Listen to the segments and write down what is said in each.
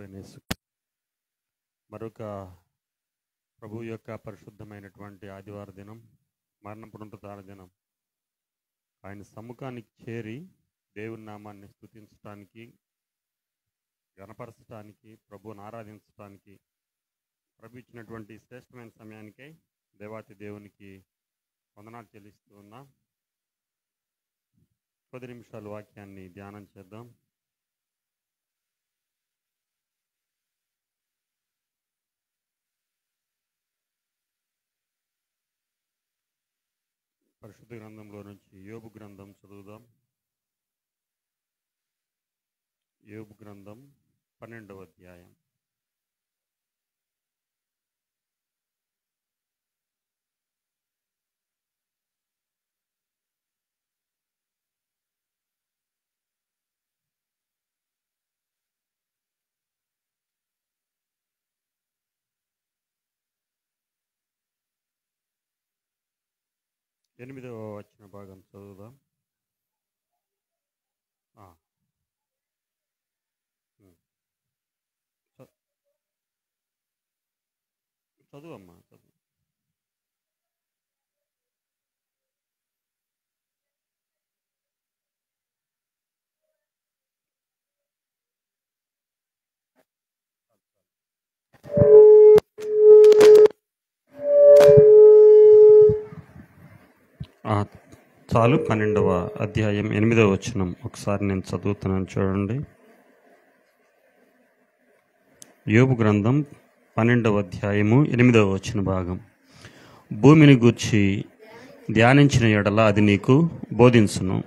ప్రభువైన యేసు మరొక ప్రభు యొక్క పరిశుద్ధమైనటువంటి ఆదివార దినం, మరణ పునరుత్థాన దినం. ఆయన సముఖానికి చేరి దేవుని నామాన్ని స్తుతించడానికి, గణపరచడానికి, ప్రభువుని ఆరాధించడానికి ప్రభు ఇచ్చినటువంటి శ్రేష్టమైన సమయానికై దేవాతి దేవునికి వందనాలు చెల్లిస్తూ ఉన్నాం. కొద్ది నిమిషాలు వాక్యాన్ని ధ్యానం చేద్దాం. పరిశుద్ధ గ్రంథంలో నుంచి యోబు గ్రంథం చదువుదాం. యోబు గ్రంథం 12వ అధ్యాయం. ఎనిమిదవ వచ్చిన భాగం చదువుదాం. చదువమ్మా, చదువు. చాలు. 12వ అధ్యాయం 8వ వచనం ఒకసారి నేను చదువుతున్నాను, చూడండి. యోబు గ్రంథం 12వ అధ్యాయము 8వ వచన భాగం. భూమిని గూర్చి ధ్యానించిన ఎడల అది నీకు బోధించును,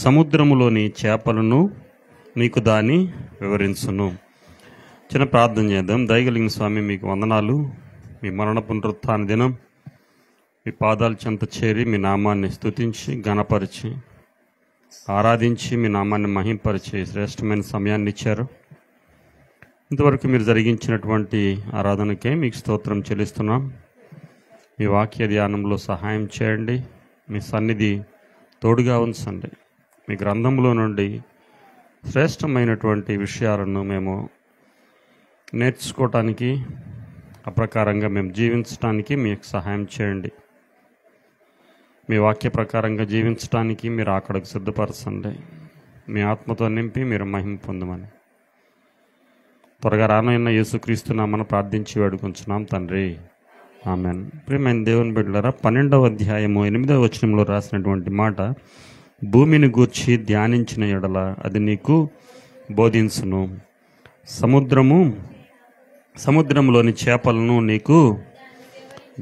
సముద్రములోని చేపలను నీకు దాన్ని వివరించును. చిన్న ప్రార్థన చేద్దాం. దయగలిగిన స్వామి, మీకు వందనాలు. మీ మరణ పునరుత్థాన దినం మీ పాదాల చెంత చేరి మీ నామాన్ని స్తుతించి, ఘనపరిచి, ఆరాధించి, మీ నామాన్ని మహింపరిచి శ్రేష్టమైన సమయాన్ని ఇచ్చారు. ఇంతవరకు మీరు జరిగించినటువంటి ఆరాధనకే మీకు స్తోత్రం చెల్లిస్తున్నాం. మీ వాక్య ధ్యానంలో సహాయం చేయండి. మీ సన్నిధి తోడుగా ఉంచండి. మీ గ్రంథంలో నుండి శ్రేష్టమైనటువంటి విషయాలను మేము నేర్చుకోవటానికి, అప్రకారంగా మేము జీవించడానికి మీకు సహాయం చేయండి. మీ వాక్య ప్రకారంగా జీవించడానికి మీరు అక్కడికి సిద్ధపరచండి. మీ ఆత్మతో నింపి మీరు మహిమ పొందమని త్వరగా రానైన యేసుక్రీస్తు నామమున ప్రార్థించి వేడుకొంచున్నాం తండ్రి, ఆమెన్. ప్రియమైన దేవుని బిడ్డలారా, 12వ అధ్యాయము 8వ వచనంలో రాసినటువంటి మాట, భూమిని గూర్చి ధ్యానించిన ఎడల అది నీకు బోధించును, సముద్రంలోని చేపలను నీకు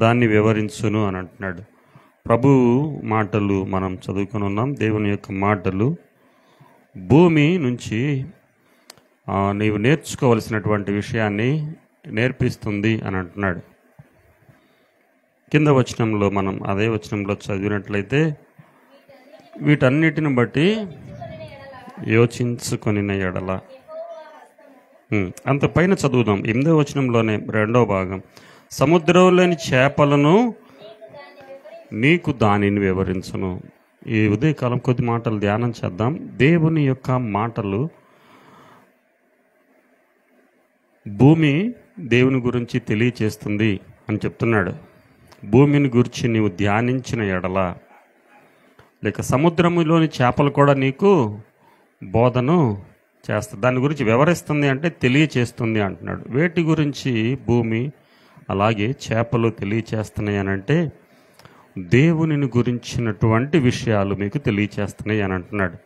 దాన్ని వివరించును అని అంటున్నాడు. ప్రభు మాటలు మనం చదువుకొని ఉన్నాం. దేవుని యొక్క మాటలు భూమి నుంచి నీవు నేర్చుకోవలసినటువంటి విషయాన్ని నేర్పిస్తుంది అని అంటున్నాడు. కింద వచనంలో మనం అదే వచనంలో చదివినట్లయితే, వీటన్నిటిని బట్టి యోచించుకొనిన ఎడల, అంత పైన చదువుదాం. 8వ వచనంలోనే 2వ భాగం, సముద్రంలోని చేపలను నీకు దానిని వివరించును. ఈ ఉదయకాలం కొద్ది మాటలు ధ్యానం చేద్దాం. దేవుని యొక్క మాటలు, భూమి దేవుని గురించి తెలియచేస్తుంది అని చెప్తున్నాడు. భూమిని గురించి నీవు ధ్యానించిన ఎడల, లేక సముద్రంలోని చేపలు కూడా నీకు బోధను చేస్తుంది, దాని గురించి వివరిస్తుంది అంటే తెలియచేస్తుంది అంటున్నాడు. వేటి గురించి భూమి అలాగే చేపలు తెలియచేస్తున్నాయి అని అంటే, దేవునిని గురించినటువంటి విషయాలు మీకు తెలియచేస్తున్నాయి అని అంటున్నాడు.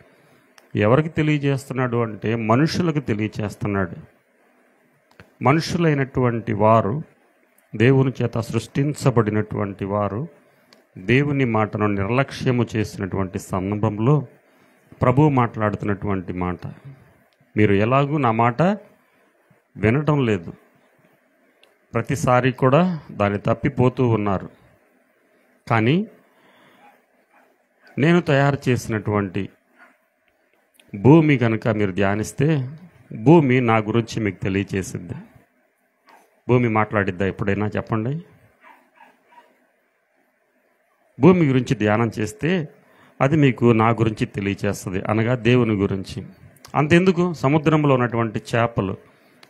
ఎవరికి తెలియజేస్తున్నాడు అంటే, మనుషులకు తెలియచేస్తున్నాడు. మనుషులైనటువంటి వారు, దేవుని చేత సృష్టించబడినటువంటి వారు, దేవుని మాటను నిర్లక్ష్యము చేసినటువంటి సందర్భంలో ప్రభువు మాట్లాడుతున్నటువంటి మాట, మీరు ఎలాగూ నా మాట వినటం లేదు, ప్రతిసారి కూడా దాన్ని తప్పిపోతూ ఉన్నారు. కానీ నేను తయారు చేసినటువంటి భూమి కనుక మీరు ధ్యానిస్తే, భూమి నా గురించి మీకు తెలియచేసింది. భూమి మాట్లాడిద్దా ఎప్పుడైనా? చెప్పండి. భూమి గురించి ధ్యానం చేస్తే అది మీకు నా గురించి తెలియచేస్తుంది, అనగా దేవుని గురించి. అంతెందుకు, సముద్రంలో ఉన్నటువంటి చేపలు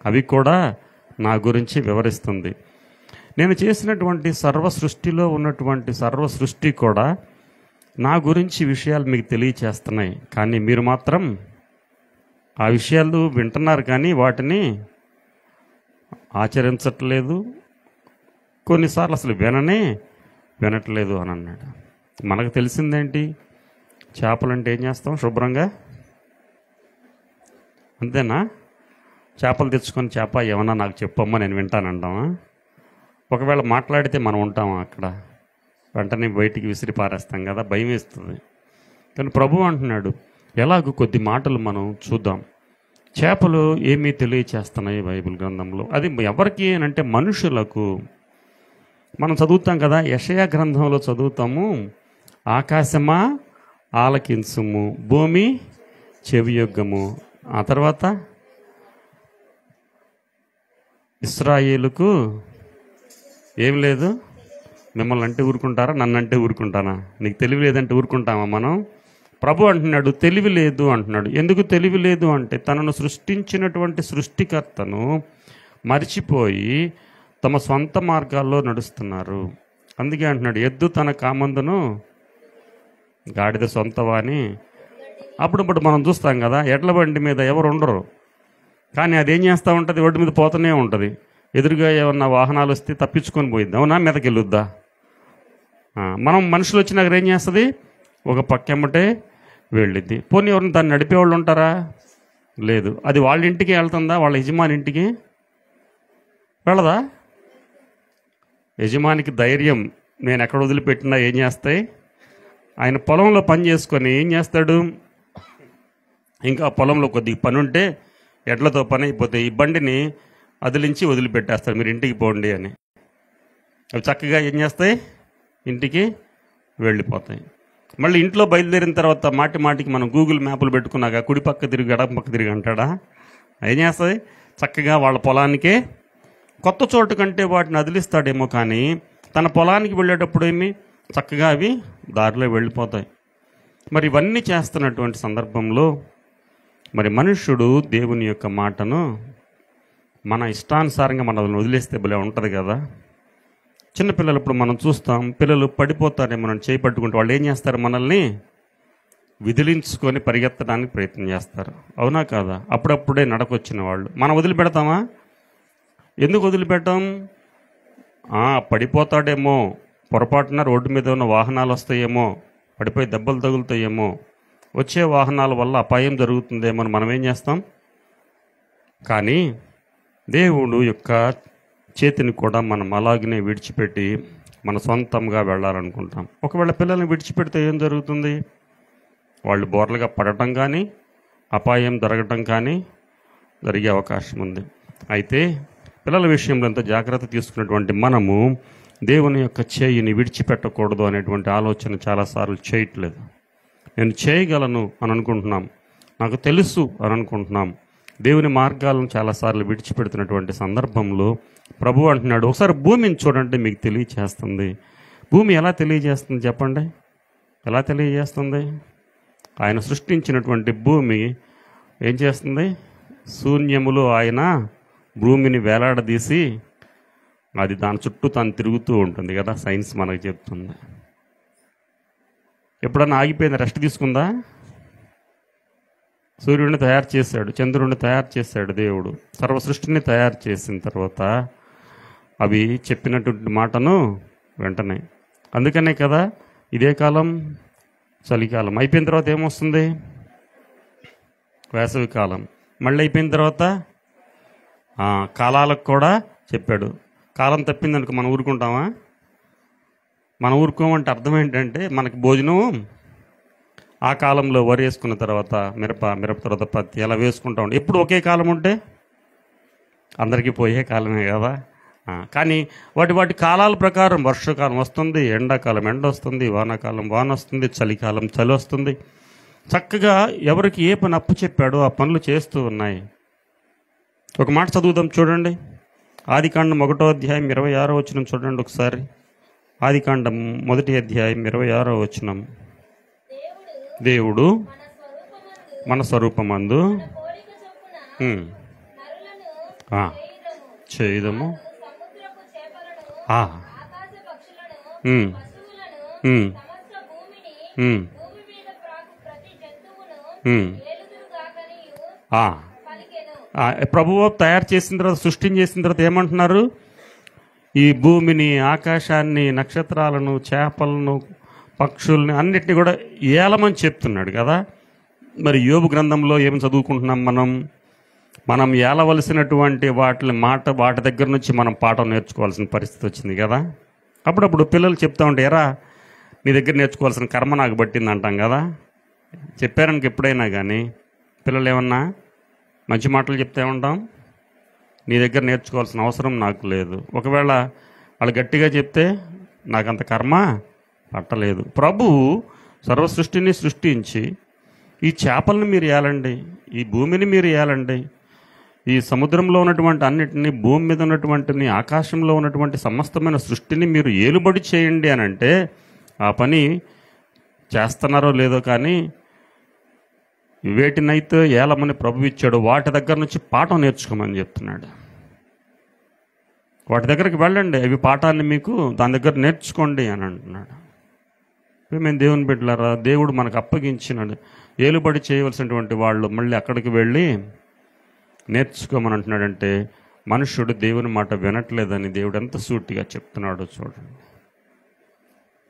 అవి కూడా నా గురించి వివరిస్తుంది. నేను చేసినటువంటి సర్వసృష్టిలో ఉన్నటువంటి సర్వసృష్టి కూడా నా గురించి విషయాలు మీకు తెలియచేస్తున్నాయి. కానీ మీరు మాత్రం ఆ విషయాలు వింటున్నారు కానీ వాటిని ఆచరించట్లేదు, కొన్నిసార్లు అసలు వినట్లేదు అని అన్నాడు. మనకు తెలిసిందేంటి? చేపలంటే ఏం చేస్తాం? శుభ్రంగా అంతేనా? చేపలు తెచ్చుకొని చేప ఏమన్నా నాకు చెప్పమ్మా నేను వింటానంటామా? ఒకవేళ మాట్లాడితే మనం ఉంటామా అక్కడ? వెంటనే బయటికి విసిరి పారేస్తాం కదా, భయం వేస్తుంది. కానీ ప్రభు అంటున్నాడు, ఎలాగో కొద్ది మాటలు మనం చూద్దాం. చేపలు ఏమీ తెలియచేస్తున్నాయి బైబిల్ గ్రంథంలో. అది ఎవరికి అంటే మనుషులకు. మనం చదువుతాం కదా, యెషయా గ్రంథంలో చదువుతాము, ఆకాశమా ఆలకించుము, భూమి చెవియొగ్గము. ఆ తర్వాత ఇశ్రాయేలుకు ఏం లేదు. మిమ్మల్ని అంటే ఊరుకుంటారా? నన్ను అంటే ఊరుకుంటానా? నీకు తెలివి లేదంటే ఊరుకుంటామా మనం? ప్రభు అంటున్నాడు తెలివి లేదు అంటున్నాడు. ఎందుకు తెలివి లేదు అంటే తనను సృష్టించినటువంటి సృష్టికర్తను మరిచిపోయి తమ సొంత మార్గాల్లో నడుస్తున్నారు. అందుకే అంటున్నాడు, ఎద్దు తన కామందును గాడిద సొంతవాని. అప్పుడప్పుడు మనం చూస్తాం కదా, ఎడ్ల బండి మీద ఎవరు ఉండరు, కానీ అదేం చేస్తూ ఉంటుంది, రోడ్డు మీద పోతూనే ఉంటుంది. ఎదురుగా ఏమన్నా వాహనాలు వస్తే తప్పించుకొని పోయిద్ది, అవునా? మీదకి వెళ్ళొద్దా? మనం మనుషులు వచ్చినాక ఏం చేస్తుంది, ఒక పక్కెమ్మటే వెళ్ళిద్ది. పోనీ ఎవరిని దాన్ని నడిపేవాళ్ళు ఉంటారా? లేదు. అది వాళ్ళ ఇంటికి వెళ్తుందా? వాళ్ళ యజమాని ఇంటికి వెళ్ళదా? యజమానికి ధైర్యం, నేను ఎక్కడ వదిలిపెట్టినా ఏం చేస్తాయి? ఆయన పొలంలో పని చేసుకొని ఏం చేస్తాడు, ఇంకా పొలంలో కొద్దిగా పని ఉంటే ఎడ్లతో పని అయిపోతే ఈ బండిని అదిలించి వదిలిపెట్టేస్తాడు, మీరు ఇంటికి పోండి అని. అవి చక్కగా ఏం చేస్తాయి, ఇంటికి వెళ్ళిపోతాయి. మళ్ళీ ఇంట్లో బయలుదేరిన తర్వాత మాటి మాటికి మనం గూగుల్ మ్యాప్లు పెట్టుకున్నాక కుడి పక్క తిరిగి ఎడమ పక్క తిరిగి అంటాడా? ఏం చేస్తుంది, చక్కగా వాళ్ళ పొలానికే, కొత్త చోటు కంటే వాటిని అదిలిస్తాడేమో కానీ తన పొలానికి వెళ్ళేటప్పుడు ఏమి చక్కగా అవి దారిలో వెళ్ళిపోతాయి. మరి ఇవన్నీ చేస్తున్నటువంటి సందర్భంలో మరి మనుష్యుడు దేవుని యొక్క మాటను మన ఇష్టానుసారంగా మనల్ని వదిలేస్తే భలే ఉంటుంది కదా. చిన్నపిల్లలు ఇప్పుడు మనం చూస్తాం, పిల్లలు పడిపోతారేమో మనం చేయి పట్టుకుంటే వాళ్ళు ఏం చేస్తారు, మనల్ని విదిలించుకొని పరిగెత్తడానికి ప్రయత్నం చేస్తారు, అవునా కాదా? అప్పుడప్పుడే నడకొచ్చిన వాళ్ళు మనం వదిలిపెడతామా? ఎందుకు వదిలిపెట్టాం? పడిపోతాడేమో, పొరపాటున రోడ్డు మీద ఉన్న వాహనాలు వస్తాయేమో, పడిపోయి దెబ్బలు తగులుతాయేమో, వచ్చే వాహనాల వల్ల అపాయం జరుగుతుందేమో అని మనం ఏం చేస్తాం. కానీ దేవుడు యొక్క చేతిని కూడా మనం అలాగనే విడిచిపెట్టి మన సొంతంగా వెళ్ళాలనుకుంటాం. ఒకవేళ పిల్లల్ని విడిచిపెడితే ఏం జరుగుతుంది, వాళ్ళు బోర్లుగా పడటం కానీ అపాయం జరగటం కానీ జరిగే అవకాశం ఉంది. అయితే పిల్లల విషయంలో ఎంత జాగ్రత్త తీసుకున్నటువంటి మనము దేవుని యొక్క చేయిని విడిచిపెట్టకూడదు అనేటువంటి ఆలోచన చాలాసార్లు చేయట్లేదు. నేను చేయగలను అని అనుకుంటున్నాం, నాకు తెలుసు అని అనుకుంటున్నాం. దేవుని మార్గాలను చాలాసార్లు విడిచిపెడుతున్నటువంటి సందర్భంలో ప్రభు అంటున్నాడు, ఒకసారి భూమిని చూడండి మీకు తెలియచేస్తుంది. భూమి ఎలా తెలియజేస్తుంది చెప్పండి? ఎలా తెలియజేస్తుంది? ఆయన సృష్టించినటువంటి భూమి ఏం చేస్తుంది? శూన్యములో ఆయన భూమిని వేలాడదీసి అది దాని చుట్టూ తాను తిరుగుతూ ఉంటుంది కదా, సైన్స్ మనకు చెప్తుంది. ఎప్పుడన్నా ఆగిపోయింది, రెస్ట్ తీసుకుందా? సూర్యుడిని తయారు చేశాడు, చంద్రుడిని తయారు చేశాడు దేవుడు, సర్వసృష్టిని తయారు చేసిన తర్వాత అవి చెప్పినటువంటి మాటను వెంటనే. అందుకనే కదా ఇదే కాలం చలికాలం, అయిపోయిన తర్వాత ఏమొస్తుంది, వేసవి కాలం, మళ్ళీ అయిపోయిన తర్వాత కాలాలకు కూడా చెప్పాడు. కాలం తప్పిందనుకో మనం ఊరుకుంటామా? మనం ఊరుకోమంటే అర్థం ఏంటంటే మనకి భోజనం ఆ కాలంలో వరి వేసుకున్న తర్వాత మిరప తర్వాత పత్తి అలా వేసుకుంటా ఉంటే ఎప్పుడు ఒకే కాలం ఉంటే అందరికీ పోయే కాలమే కదా. కానీ వాటి కాలాల ప్రకారం వర్షాకాలం వస్తుంది, ఎండాకాలం ఎండ వస్తుంది, వానాకాలం వాన వస్తుంది, చలికాలం చలి వస్తుంది. చక్కగా ఎవరికి ఏ పని అప్పు చెప్పాడో ఆ పనులు చేస్తూ ఉన్నాయి. ఒక మాట చదువుదాం చూడండి, ఆదికాండం 1వ అధ్యాయం 26వ వచనం చూడండి ఒకసారి. ఆదికాండం 1వ అధ్యాయం 26వ వచనం. దేవుడు మన స్వరూపమందు ఆ, చేయుదము. సముద్రపు చేపలను, ఆ, ఆకాశ పక్షులను, ఉమ్, పశువులను, ఉమ్, సమస్త భూమిని, ఉమ్, భూమి మీద ప్రాకు ప్రతి జంతువును ఉమ్, ఏలుదురుగాకనియు ఆ. పలికెను. ప్రభువు తయారు చేసిన తర్వాత, సృష్టిని చేసిన తర్వాత ఏమంటున్నారు? ఈ భూమిని, ఆకాశాన్ని, నక్షత్రాలను, చేపలను, పక్షుల్ని అన్నిటిని కూడా ఏలమని చెప్తున్నాడు కదా. మరి యోబు గ్రంథంలో ఏం చదువుకుంటున్నాం మనం ఏలవలసినటువంటి వాటి దగ్గర నుంచి మనం పాఠం నేర్చుకోవాల్సిన పరిస్థితి వచ్చింది కదా. అప్పుడప్పుడు పిల్లలు చెప్తా ఉంటే, ఎరా నీ దగ్గర నేర్చుకోవాల్సిన కర్మ నాకు పట్టింది అంటాం కదా. చెప్పారనికి ఎప్పుడైనా కానీ పిల్లలు ఏమన్నా మంచి మాటలు చెప్తే ఉంటాం, నీ దగ్గర నేర్చుకోవాల్సిన అవసరం నాకు లేదు. ఒకవేళ వాళ్ళు గట్టిగా చెప్తే నాకంత కర్మ పట్టలేదు. ప్రభువు సర్వ సృష్టిని సృష్టించి ఈ చేపలను మీరు ఏలండి, ఈ భూమిని మీరు ఏలండి, ఈ సముద్రంలో ఉన్నటువంటి అన్నిటిని, భూమి మీద ఉన్నటువంటి, ఆకాశంలో ఉన్నటువంటి సమస్తమైన సృష్టిని మీరు ఏలుబడి చేయండి అని అంటే ఆ పని చేస్తున్నారో లేదో కానీ వేటినైతే ఏలమని ప్రభు ఇచ్చాడో వాటి దగ్గర నుంచి పాఠం నేర్చుకోమని చెప్తున్నాడు. వాటి దగ్గరికి వెళ్ళండి, అవి పాఠాన్ని మీకు దాని దగ్గర నేర్చుకోండి అని అంటున్నాడు. మేము దేవుని బిడ్డలారా, దేవుడు మనకు అప్పగించినాడు ఏలుబడి చేయవలసినటువంటి వాళ్ళు మళ్ళీ అక్కడికి వెళ్ళి నేర్చుకోమని అంటున్నాడంటే మనుష్యుడు దేవుని మాట వినట్లేదని దేవుడు ఎంత సూటిగా చెప్తున్నాడో చూడండి.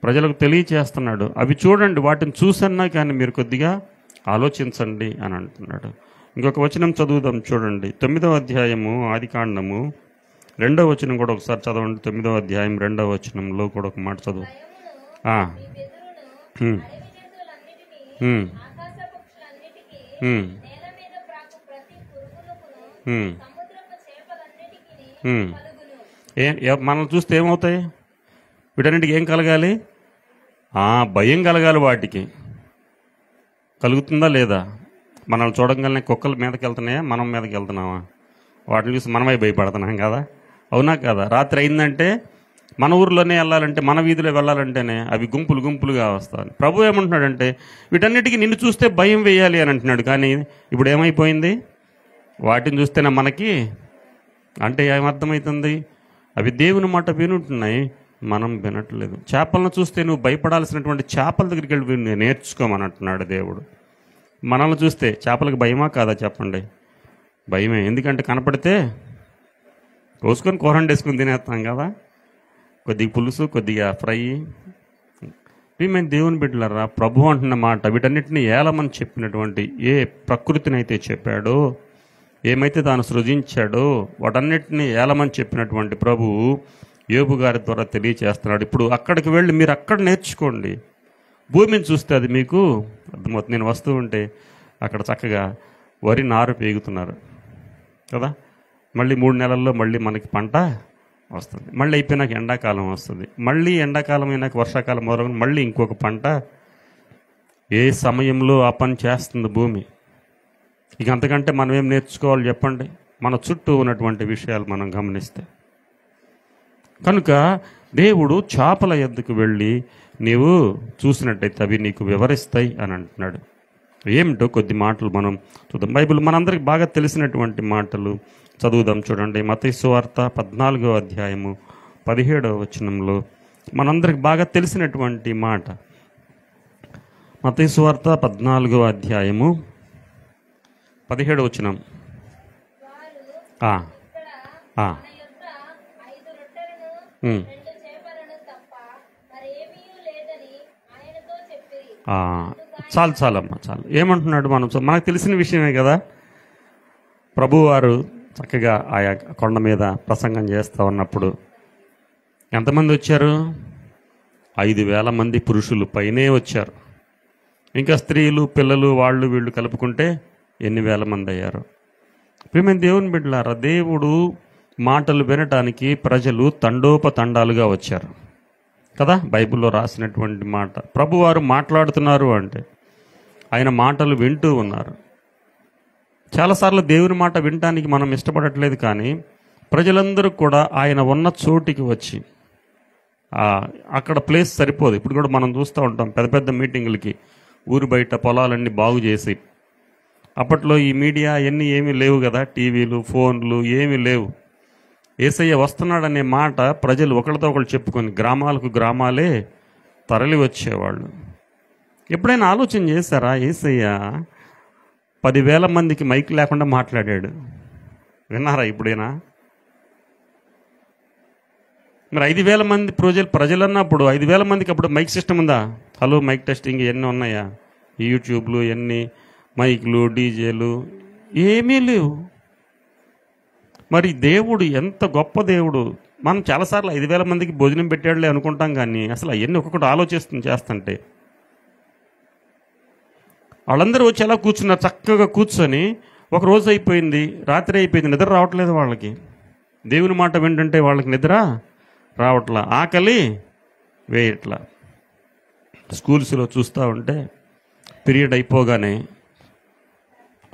ప్రజలకు తెలియచేస్తున్నాడు, అవి చూడండి, వాటిని చూసన్నా కానీ మీరు కొద్దిగా ఆలోచించండి అని అంటున్నాడు. ఇంకొక వచనం చదువుదాం చూడండి. 9వ అధ్యాయము ఆదికాండము 2వ వచనం కూడా ఒకసారి చదవండి. 9వ అధ్యాయం 2వ వచనంలో కూడా ఒక మాట చదువు. మీ బెదురును, అడవి జంతువులన్నిటినీ, ఆకాశ పక్షులన్నిటికీ, నేల మీద ప్రాకు ప్రతి పురుగులకును, సముద్రపు చేపలన్నిటికీ కలుగును. మనల్ని చూస్తే ఏమవుతాయి? వీటన్నిటికి ఏం కలగాలి? భయం కలగాలి. వాటికి కలుగుతుందా లేదా? మనల్ని చూడగానే కుక్కల మీదకి వెళ్తున్నాయా, మనం మీదకి వెళ్తున్నామా? వాటిని చూసి మనమై భయపడుతున్నాం కదా, అవునా కదా? రాత్రి అయిందంటే మన ఊర్లోనే వెళ్ళాలంటే, మన వీధిలో వెళ్ళాలంటేనే అవి గుంపులు గుంపులుగా వస్తాయి. ప్రభు ఏమంటున్నాడంటే వీటన్నిటికీ నిన్ను చూస్తే భయం వేయాలి అని అంటున్నాడు. కానీ ఇప్పుడు ఏమైపోయింది? వాటిని చూస్తేనే మనకి అంటే ఏమర్థమవుతుంది? అవి దేవుని మాట వినుంటున్నాయి, మనం వినట్లేదు. చేపలను చూస్తే నువ్వు భయపడాల్సినటువంటి చేపల దగ్గరికి వెళ్ళి నేర్చుకోమని అంటున్నాడు దేవుడు. మనల్ని చూస్తే చేపలకు భయమా కాదా చెప్పండి? భయమే. ఎందుకంటే కనపడితే కోసుకొని కూరండి వేసుకొని తినేస్తాం కదా, కొద్దిగా పులుసు, కొద్దిగా ఫ్రై. మేము దేవుని బిడ్డలారా, ప్రభు అంటున్న మాట వీటన్నిటిని ఏలమని చెప్పినటువంటి ఏ ప్రకృతినైతే చెప్పాడో, ఏమైతే తాను సృజించాడో వాటన్నిటిని ఏలమని చెప్పినటువంటి ప్రభువు యోబు గారి ద్వారా తెలియచేస్తున్నాడు. ఇప్పుడు అక్కడికి వెళ్ళి మీరు అక్కడ నేర్చుకోండి. భూమిని చూస్తే అది మీకు అర్థమవుతుంది. నేను వస్తూ ఉంటే అక్కడ చక్కగా వరి నారు పేగుతున్నారు కదా. మళ్ళీ 3 నెలల్లో మళ్ళీ మనకి పంట వస్తుంది. మళ్ళీ అయిపోయినాక ఎండాకాలం వస్తుంది. మళ్ళీ ఎండాకాలం అయినాక వర్షాకాలం మొదలగు మళ్ళీ ఇంకొక పంట. ఏ సమయంలో ఆ పని చేస్తుంది భూమి. ఇక అంతకంటే మనం ఏం నేర్చుకోవాలి చెప్పండి? మన చుట్టూ ఉన్నటువంటి విషయాలు మనం గమనిస్తే. కనుక దేవుడు చేపల యొద్దకు వెళ్ళి నీవు చూసినట్టయితే అవి నీకు వివరిస్తాయి అని అంటున్నాడు. ఏమిటో కొద్ది మాటలు మనం చూద్దాం. బైబిల్ మనందరికి బాగా తెలిసినటువంటి మాటలు చదువుదాం చూడండి. మత్తయి సువార్త 14వ అధ్యాయము 17వ వచనంలో మనందరికి బాగా తెలిసినటువంటి మాట. మత్తయి సువార్త 14వ అధ్యాయము 17వ వచనం. చాలమ్మా చాలు. ఏమంటున్నాడు? మనకు తెలిసిన విషయమే కదా. ప్రభువారు చక్కగా ఆయా కొండ మీద ప్రసంగం చేస్తూ ఉన్నప్పుడు ఎంతమంది వచ్చారు? 5,000 మంది పురుషులు పైనే వచ్చారు. ఇంకా స్త్రీలు, పిల్లలు, వాళ్ళు వీళ్ళు కలుపుకుంటే ఎన్ని వేల మంది అయ్యారు. ప్రియమైన దేవుని బిడ్డలారా, దేవుడు మాటలు వినటానికి ప్రజలు తండోపతండాలుగా వచ్చారు కదా. బైబిల్లో రాసినటువంటి మాట, ప్రభువారు మాట్లాడుతున్నారు అంటే ఆయన మాటలు వింటూ ఉన్నారు. చాలాసార్లు దేవుని మాట వినటానికి మనం ఇష్టపడట్లేదు, కానీ ప్రజలందరూ కూడా ఆయన ఉన్న చోటికి వచ్చి, అక్కడ ప్లేస్ సరిపోదు. ఇప్పుడు కూడా మనం చూస్తూ ఉంటాం పెద్ద పెద్ద మీటింగులకి ఊరు బయట పొలాలన్నీ బాగు చేసి అప్పట్లో ఈ మీడియా అవన్నీ ఏమీ లేవు కదా, టీవీలు ఫోన్లు ఏమీ లేవు. యేసయ్య వస్తున్నాడనే మాట ప్రజలు ఒకరితో ఒకరు చెప్పుకొని గ్రామాలకు గ్రామాలే తరలి వచ్చేవాళ్ళు. ఎప్పుడైనా ఆలోచన చేశారా? యేసయ్య 10,000 మందికి మైక్ లేకుండా మాట్లాడాడు. విన్నారా ఎప్పుడైనా? మరి 5,000 మంది ప్రజలు అన్నప్పుడు 5,000 మందికి అప్పుడు మైక్ సిస్టమ్ ఉందా? హలో మైక్ టెస్టింగ్ ఇవన్నీ ఉన్నాయా? యూట్యూబ్లు ఇవన్నీ మైక్లు డీజేలు ఏమీ లేవు. మరి దేవుడు ఎంత గొప్ప దేవుడు. మనం చాలాసార్లు 5,000 మందికి భోజనం పెట్టాడులే అనుకుంటాం, కానీ అసలు అవన్నీ ఒక్కొక్కటి చేస్తుంటే వాళ్ళందరూ వచ్చి ఎలా కూర్చున్నారు? చక్కగా కూర్చొని ఒక రోజు అయిపోయింది, రాత్రి అయిపోయింది, నిద్ర రావట్లేదు వాళ్ళకి. దేవుని మాట వింటుంటే వాళ్ళకి నిద్ర రావట్లా, ఆకలి వేయట్లా. స్కూల్స్లో చూస్తూ ఉంటే పీరియడ్ అయిపోగానే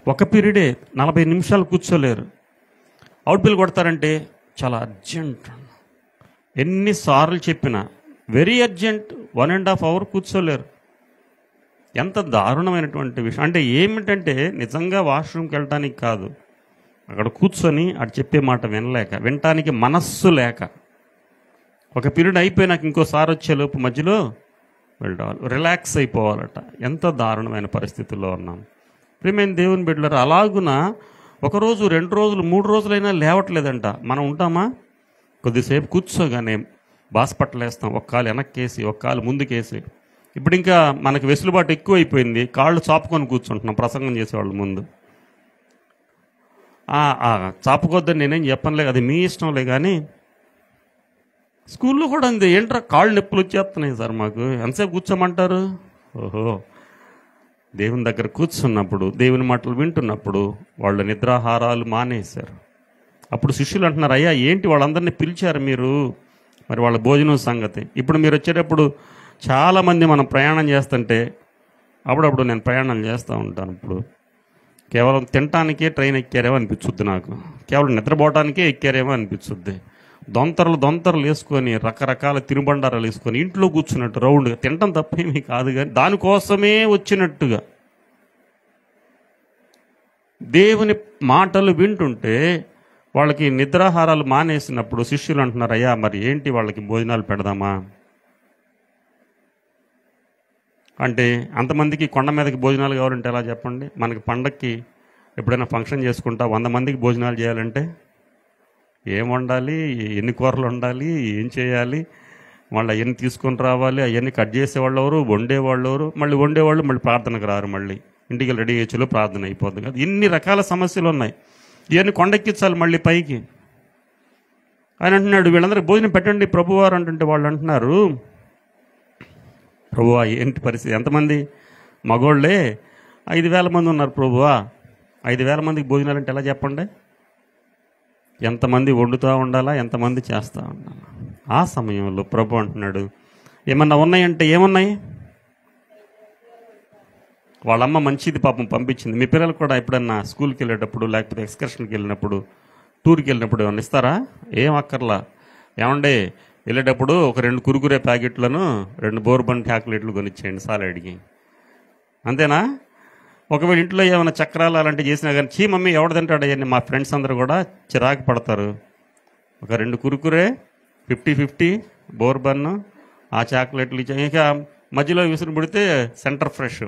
ఒక పీరియడే 40 నిమిషాలు కూర్చోలేరు. అవుట్ బిల్ కొడతారంటే చాలా అర్జెంట్, ఎన్నిసార్లు చెప్పినా వెరీ అర్జెంట్, 1.5 అవర్ కూర్చోలేరు. ఎంత దారుణమైనటువంటి విషయం అంటే ఏమిటంటే, నిజంగా వాష్రూమ్కి వెళ్ళటానికి కాదు, అక్కడ కూర్చొని అటు చెప్పే మాట వినటానికి మనస్సు లేక, ఒక పీరియడ్ అయిపోయినాక ఇంకోసారి వచ్చేలోపు మధ్యలో వెళ్ళాలి, రిలాక్స్ అయిపోవాలట. ఎంత దారుణమైన పరిస్థితుల్లో ఉన్నాం ప్రియమైన దేవుని బిడ్డలారా. అలాగున ఒకరోజు 2 రోజులు 3 రోజులైనా లేవట్లేదంట. మనం ఉంటామా? కొద్దిసేపు కూర్చోగానే బాస్పట్టలు వేస్తాం, ఒక కాలు వెనక్కేసి ఒక కాలు ముందుకేసి. ఇప్పుడు ఇంకా మనకు వెసులుబాటు ఎక్కువ అయిపోయింది, కాళ్ళు చాపుకొని కూర్చుంటున్నాం ప్రసంగం చేసేవాళ్ళు ముందు. చాపుకొద్దని నేనేం చెప్పనులే, అది మీ ఇష్టంలే. కానీ స్కూల్లో కూడా అంతే, ఏంట్రా కాళ్ళు నొప్పులు వచ్చేస్తున్నాయి సార్ మాకు, ఎంతసేపు కూర్చోమంటారు? ఓహో, దేవుని దగ్గర కూర్చున్నప్పుడు దేవుని మాటలు వింటున్నప్పుడు వాళ్ళు నిద్రాహారాలు మానేశారు. అప్పుడు శిష్యులు అంటున్నారు, అయ్యా ఏంటి వాళ్ళందరినీ పిలిచారు మీరు, మరి వాళ్ళ భోజనం సంగతి. ఇప్పుడు మీరు వచ్చేటప్పుడు చాలామంది మనం ప్రయాణం చేస్తుంటే, అప్పుడప్పుడు నేను ప్రయాణం చేస్తూ ఉంటాను, ఇప్పుడు కేవలం తినటానికే ట్రైన్ ఎక్కారేమో అనిపించుద్ది నాకు, కేవలం నిద్రపోవటానికే ఎక్కారేమో అనిపించుద్ది. దొంతరలు వేసుకొని రకరకాల తినుబండారాలు వేసుకొని ఇంట్లో కూర్చున్నట్టు రౌండ్గా తినటం తప్పేమీ కాదు, కానీ దానికోసమే వచ్చినట్టుగా దేవుని మాటలు వింటుంటే వాళ్ళకి నిద్రాహారాలు మానేసినప్పుడు శిష్యులు అంటున్నారు, అయ్యా మరి ఏంటి వాళ్ళకి భోజనాలు పెడదామా అంటే, అంతమందికి కొండ మీదకి భోజనాలు కావాలంటే ఎలా చెప్పండి? మనకి పండక్కి ఎప్పుడైనా ఫంక్షన్ చేసుకుంటా 100 మందికి భోజనాలు చేయాలంటే ఏం వండాలి, ఎన్ని కూరలు వండాలి, ఏం చేయాలి, వాళ్ళు అవన్నీ తీసుకొని రావాలి, అవన్నీ కట్ చేసేవాళ్ళు ఎవరు, వండేవాళ్ళు ఎవరు, మళ్ళీ వండేవాళ్ళు మళ్ళీ ప్రార్థనకు రారు, మళ్ళీ ఇంటికి రెడీ చేయొచ్చులో ప్రార్థన అయిపోతుంది కదా. ఇన్ని రకాల సమస్యలు ఉన్నాయి, ఇవన్నీ కొండెక్కించాలి మళ్ళీ పైకి. ఆయన అంటున్నాడు, వీళ్ళందరికీ భోజనం పెట్టండి ప్రభువారు అంటుంటే వాళ్ళు అంటున్నారు, ప్రభువా ఏంటి పరిస్థితి, ఎంతమంది? మగోళ్ళే 5,000 మంది ఉన్నారు ప్రభువా, 5,000 మందికి భోజనాలు అంటే ఎలా చెప్పండి? ఎంతమంది వండుతూ ఉండాలా, ఎంతమంది చేస్తూ ఉండాలా? ఆ సమయంలో ప్రభు అంటున్నాడు, ఏమన్నా ఉన్నాయంటే ఏమున్నాయి? వాళ్ళమ్మ మంచిది పాపం పంపించింది. మీ పిల్లలు కూడా ఎప్పుడన్నా స్కూల్కి వెళ్ళేటప్పుడు, లేకపోతే ఎక్స్కర్షన్కి వెళ్ళినప్పుడు, టూర్కి వెళ్ళినప్పుడు ఏమన్నా ఇస్తారా? ఏం అక్కర్లా. ఏమండే వెళ్ళేటప్పుడు ఒక 2 కురుకురే ప్యాకెట్లను 2 బోర్బన్ చాక్లెట్లు కొనిచ్చేయండి సాలెడ్కి, అంతేనా? ఒకవేళ ఇంట్లో ఏమైనా చక్రాలు అలాంటివి చేసినా కానీ, చీ మమ్మీ ఎవడు తింటాడు అవన్నీ, మా ఫ్రెండ్స్ అందరూ కూడా చిరాకు పడతారు. ఒక 2 కురుకురే 50-50 బోర్బన్, ఆ చాక్లెట్లు ఇచ్చా, ఇంకా మధ్యలో విసురు పుడితే సెంటర్ ఫ్రెష్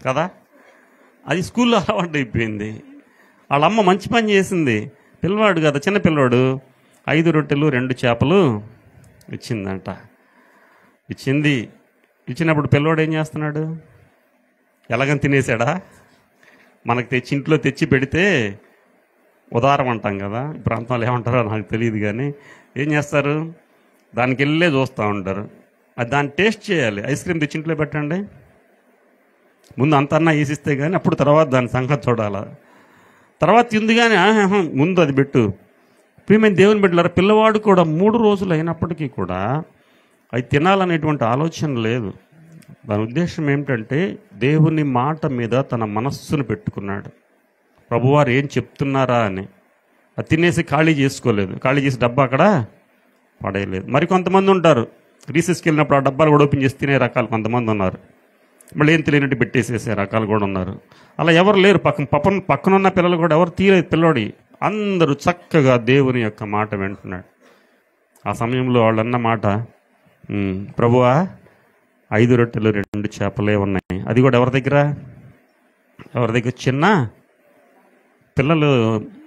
కదా. అది స్కూల్లో అలవాటు అయిపోయింది. వాళ్ళ అమ్మ మంచి పని చేసింది, పిల్లవాడు కదా చిన్న పిల్లవాడు 5 రొట్టెలు 2 చేపలు ఇచ్చిందంట. ఇచ్చినప్పుడు పిల్లవాడు ఏం చేస్తున్నాడు? ఎలాగని తినేసాడా? మనకు ఇంట్లో తెచ్చి పెడితే ఉదారం అంటాం కదా, ఈ ప్రాంతంలో ఏమంటారో నాకు తెలియదు, కానీ ఏం చేస్తారు, దానికి వెళ్ళే చూస్తూ ఉంటారు. అది దాన్ని టేస్ట్ చేయాలి. ఐస్ క్రీమ్ తెచ్చి ఇంట్లో పెట్టండి, ముందు అంతన్నా వేసిస్తే కానీ అప్పుడు తర్వాత దాని సంగతి చూడాలా, తర్వాత తింది కానీ ముందు అది పెట్టు. ప్రియమైన దేవుని బిడ్డలారా, పిల్లవాడు కూడా 3 రోజులు అయినప్పటికీ కూడా అవి తినాలనేటువంటి ఆలోచన లేదు. దాని ఉద్దేశం ఏమిటంటే, దేవుని మాట మీద తన మనస్సును పెట్టుకున్నాడు. ప్రభువారు ఏం చెప్తున్నారా అని. అది తినేసి ఖాళీ చేసుకోలేదు, ఖాళీ చేసి డబ్బా అక్కడ పడేయలేదు. మరి కొంతమంది ఉంటారు, రీసెస్కి వెళ్ళినప్పుడు ఆ డబ్బాలు కూడా ఓపెన్ చేసి తినే రకాలు కొంతమంది ఉన్నారు. మళ్ళీ ఏం తెలియనట్టు పెట్టేసేసే రకాలు కూడా ఉన్నారు. అలా ఎవరు లేరు. పక్కనున్న పిల్లలు కూడా ఎవరు తీయలేదు. పిల్లోడి అందరూ చక్కగా దేవుని యొక్క మాట వింటున్నాడు. ఆ సమయంలో వాళ్ళు అన్న మాట, ప్రభువా 5 రొట్టెలు 2 చేపలే ఉన్నాయి. అది కూడా ఎవరి దగ్గర చిన్న పిల్లలు.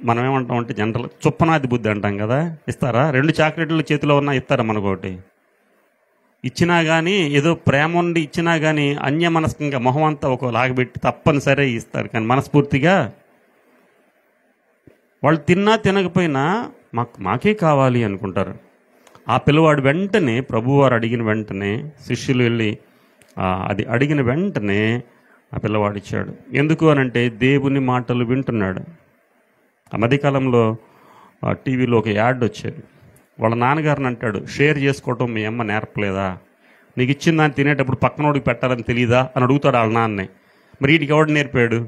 మనం ఏమంటాం అంటే జనరల్ చుప్పనాది బుద్ధి అంటాం కదా. ఇస్తారా? 2 చాక్లెట్లు చేతిలో ఉన్నా ఇస్తారా మనకోటి? ఇచ్చినా కానీ ఏదో ప్రేమ ఉండి ఇచ్చినా కానీ అన్యమనస్కంగా మొహం అంతా ఒక లాగబెట్టి తప్పనిసరి ఇస్తారు. కానీ మనస్ఫూర్తిగా వాళ్ళు తిన్నా తినకపోయినా మాకే కావాలి అనుకుంటారు. ఆ పిల్లవాడు వెంటనే ప్రభువారు అడిగిన వెంటనే శిష్యులు వెళ్ళి అది అడిగిన వెంటనే ఆ పిల్లవాడు ఇచ్చాడు. ఎందుకు అనంటే దేవుని మాటలు వింటున్నాడు. ఆ మధ్యకాలంలో టీవీలో ఒక యాడ్ వచ్చేది. వాళ్ళ నాన్నగారిని అంటాడు, షేర్ చేసుకోవటం మీ అమ్మ నేర్పలేదా? నీకు ఇచ్చిన దాన్ని తినేటప్పుడు పక్కనోడికి పెట్టాలని తెలియదా అని అడుగుతాడు వాళ్ళ నాన్నే. మరి వీటికి ఎవడు నేర్పాడు?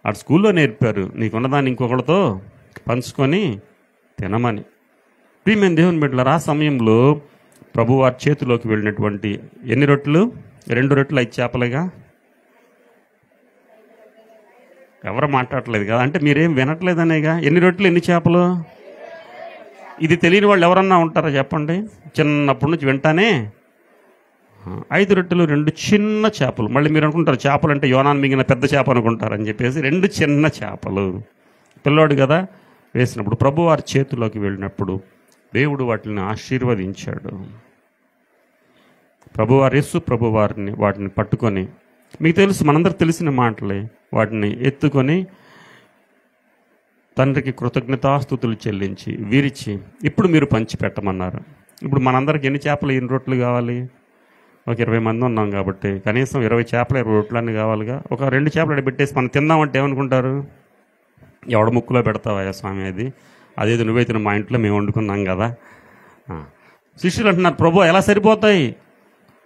ఆ స్కూల్లో నేర్పారు, నీకున్నదాన్ని ఇంకొకరితో పంచుకొని తినమని. ప్రియమైన దేవుని బిడ్డలారా, ఆ సమయంలో ప్రభువారి చేతిలోకి వెళ్ళినటువంటి ఎన్ని రొట్టెలు? 2 రొట్టెలు 5 చేపలేగా. ఎవరు మాట్లాడలేదు కదా, అంటే మీరేం వినట్లేదనేగా. ఎన్ని రొట్టెలు 2 చేపలు? ఇది తెలియని వాళ్ళు ఎవరన్నా ఉంటారా చెప్పండి? చిన్నప్పటి నుంచి వింటానే 5 రొట్టెలు 2 చిన్న చేపలు. మళ్ళీ మీరు అనుకుంటారు చేపలు అంటే యోనాను మింగిన పెద్ద చేప అనుకుంటారని చెప్పేసి 2 చిన్న చేపలు. పిల్లోడు కదా వేసినప్పుడు ప్రభువారి చేతిలోకి వెళ్ళినప్పుడు దేవుడు వాటిని ఆశీర్వదించాడు. యేసు ప్రభువారిని వాటిని పట్టుకొని, మీకు తెలుసు మనందరికి తెలిసిన మాటలే, వాటిని ఎత్తుకొని తండ్రికి కృతజ్ఞతాస్తుతులు చెల్లించి విరిచి ఇప్పుడు మీరు పంచి పెట్టమన్నారు. ఇప్పుడు మనందరికి ఎన్ని చేపలు 2 రొట్టెలు కావాలి? ఒక 20 మంది ఉన్నాం కాబట్టి కనీసం 20 చేపలు 20 రొట్టెలన్నీ కావాలిగా. ఒక 2 చేపలు అక్కడ పెట్టేసి మనం తిందామంటే ఏమనుకుంటారు? ఎవడ ముక్కులో పెడతావా స్వామి అది? అదేదో నువ్వే తిన, మా ఇంట్లో మేము వండుకున్నాం కదా. శిష్యులు అంటున్నారు, ప్రభు ఎలా సరిపోతాయి?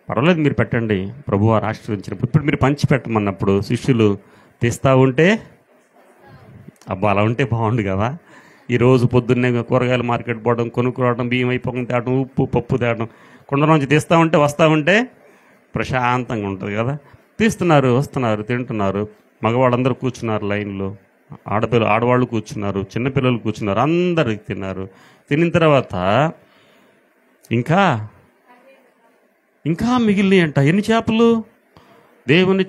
పర్వాలేదు మీరు పెట్టండి. ప్రభు వారు ఆశీర్వదించినప్పుడు ఇప్పుడు మీరు పంచి పెట్టమన్నప్పుడు శిష్యులు తీస్తూ ఉంటే, అబ్బా అలా ఉంటే బాగుండు కదా. ఈరోజు పొద్దున్నే కూరగాయల మార్కెట్ పోవడం, కొనుక్కోవడం, బియ్యం అయిపోకుండా తేవడం, ఉప్పు పప్పు తేవడం, కుండలోంచి తీస్తూ ఉంటే వస్తూ ఉంటే ప్రశాంతంగా ఉంటుంది కదా. తీస్తున్నారు, వస్తున్నారు, తింటున్నారు. మగవాళ్ళందరూ కూర్చున్నారు లైన్లో, ఆడవాళ్ళు కూర్చున్నారు, చిన్నపిల్లలు కూర్చున్నారు, అందరికి తిన్నారు. తినిన తర్వాత ఇంకా మిగిలినాయి అంట. ఎన్ని చేపలు? దేవుని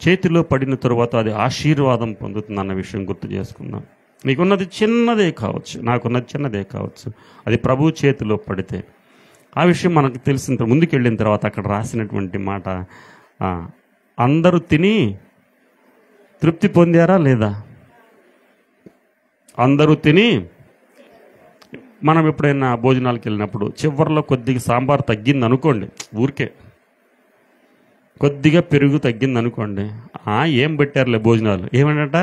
చేతిలో పడిన తరువాత అది ఆశీర్వాదం పొందుతుంది అన్న విషయం గుర్తు చేసుకుందాం. నీకున్నది చిన్నదే కావచ్చు, నాకున్నది చిన్నదే కావచ్చు, అది ప్రభు చేతిలో పడితే ఆ విషయం మనకు తెలిసిన ముందుకెళ్ళిన తర్వాత అక్కడ రాసినటువంటి మాట, అందరూ తిని తృప్తి పొందారా లేదా? అందరూ తిని, మనం ఎప్పుడైనా భోజనాలకు వెళ్ళినప్పుడు చివరిలో కొద్దిగా సాంబార్ తగ్గింది అనుకోండి, ఊరికే కొద్దిగా పెరుగు తగ్గింది అనుకోండి, ఏం పెట్టారులే భోజనాలు ఏమంట,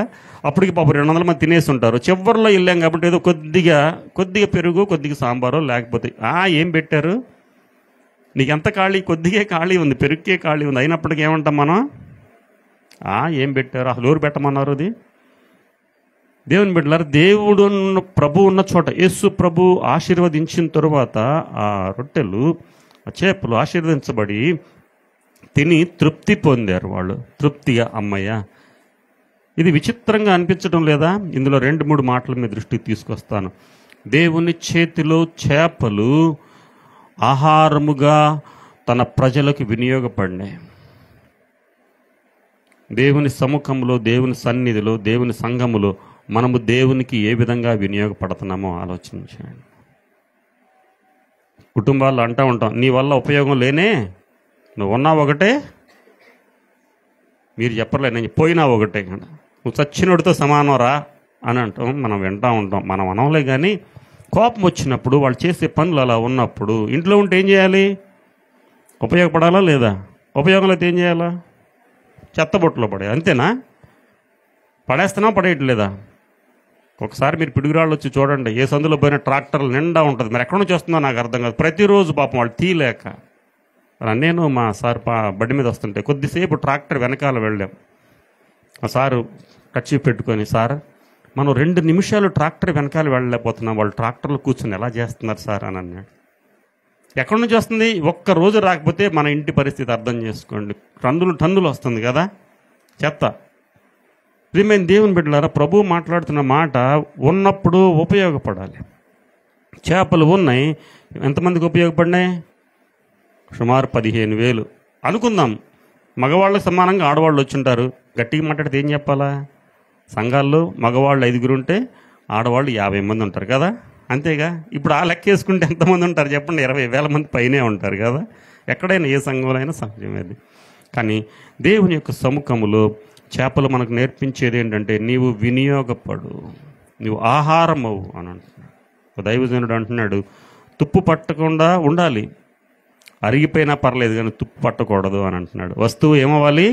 అప్పటికి పాపం 200 మంది తినేసి ఉంటారు. చివరిలో వెళ్ళాం కాబట్టి ఏదో కొద్దిగా పెరుగు, కొద్దిగా సాంబారు, లేకపోతే ఏం పెట్టారు? నీకు ఎంత ఖాళీ? కొద్దిగా ఖాళీ ఉంది, పెరుగుకే ఖాళీ ఉంది, అయినప్పటికీ ఏమంటాం మనం? ఏం పెట్టారు? అసలు ఎవరు పెట్టమన్నారు? అది దేవుని బిడ్డలారా, దేవుడు ప్రభు ఉన్న చోట యేసు ప్రభు ఆశీర్వదించిన తరువాత ఆ రొట్టెలు, ఆ చేపలు ఆశీర్వదించబడి తిని తృప్తి పొందారు వాళ్ళు. తృప్తిగా అమ్మయ్య. ఇది విచిత్రంగా అనిపించడం లేదా? ఇందులో 2-3 మాటల మీద దృష్టికి తీసుకొస్తాను. దేవుని చేతిలో చేపలు ఆహారముగా తన ప్రజలకు వినియోగపడినాయి. దేవుని సముఖంలో, దేవుని సన్నిధిలో, దేవుని సంఘములో మనము దేవునికి ఏ విధంగా వినియోగపడుతున్నామో ఆలోచన చేయండి. కుటుంబాల్లో అంటూ ఉంటాం, నీ వల్ల ఉపయోగం లేనే, నువ్వు ఉన్నా ఒకటే, మీరు చెప్పలే, నేను పోయినా ఒకటే, నువ్వు చచ్చినోడితో సమానం రా అని అంటాం. మనం వింటూ ఉంటాం, మనం అనవలే. కానీ కోపం వచ్చినప్పుడు, వాళ్ళు చేసే పనులు అలా ఉన్నప్పుడు ఇంట్లో ఉంటే ఏం చేయాలి? ఉపయోగపడాలా లేదా? ఉపయోగం అయితే ఏం చేయాలా? చెత్తబొట్టులో పడే, అంతేనా? పడేస్తున్నా పడేయట్లేదా? ఒకసారి మీరు పిడుగురాళ్ళు వచ్చి చూడండి, ఏ సందులో పోయిన ట్రాక్టర్లు నిండా ఉంటుంది. మరి ఎక్కడి నుంచి వస్తుందో నాకు అర్థం కాదు. ప్రతిరోజు పాపం వాళ్ళు తీయలేక, నేను మా సార్ బండి మీద వస్తుంటే కొద్దిసేపు ట్రాక్టర్ వెనకాల వెళ్ళాం. ఆ సారు కర్చీఫ్ పెట్టుకొని, సార్ మనం 2 నిమిషాలు ట్రాక్టర్ వెనకాల వెళ్ళలేకపోతున్నాం, వాళ్ళు ట్రాక్టర్లు కూర్చొని ఎలా చేస్తున్నారు సార్ అని అన్నాడు. ఎక్కడి నుంచి వస్తుంది? ఒక్క రోజు రాకపోతే మన ఇంటి పరిస్థితి అర్థం చేసుకోండి. టన్నులు వస్తుంది కదా చెత్త. ప్రియమైన దేవుని బిడ్డలారా, ప్రభువు మాట్లాడుతున్న మాట ఉన్నప్పుడు ఉపయోగపడాలి. చేపలు ఉన్నాయి, ఎంతమందికి ఉపయోగపడినాయి? సుమారు 15,000 అనుకుందాం. మగవాళ్ళకి సమానంగా ఆడవాళ్ళు వచ్చుంటారు. గట్టిగా మాట్లాడితే ఏం చెప్పాలా? సంఘాల్లో మగవాళ్ళు 5 ఉంటే ఆడవాళ్ళు 50 మంది ఉంటారు కదా, అంతేగా. ఇప్పుడు ఆ లెక్క వేసుకుంటే ఎంతమంది ఉంటారు చెప్పండి? 20,000 మంది పైనే ఉంటారు కదా. ఎక్కడైనా ఏ సంఘంలో అయినా సహజమేది. కానీ దేవుని యొక్క సముఖములో చేపలు మనకు నేర్పించేది ఏంటంటే, నీవు వినియోగపడు, నువ్వు ఆహారమవు అని అంటున్నాడు. దైవజనుడు అంటున్నాడు, తుప్పు పట్టకుండా ఉండాలి, అరిగిపోయినా పర్లేదు కానీ తుప్పు పట్టకూడదు అని అంటున్నాడు. వస్తువు ఏమవ్వాలి?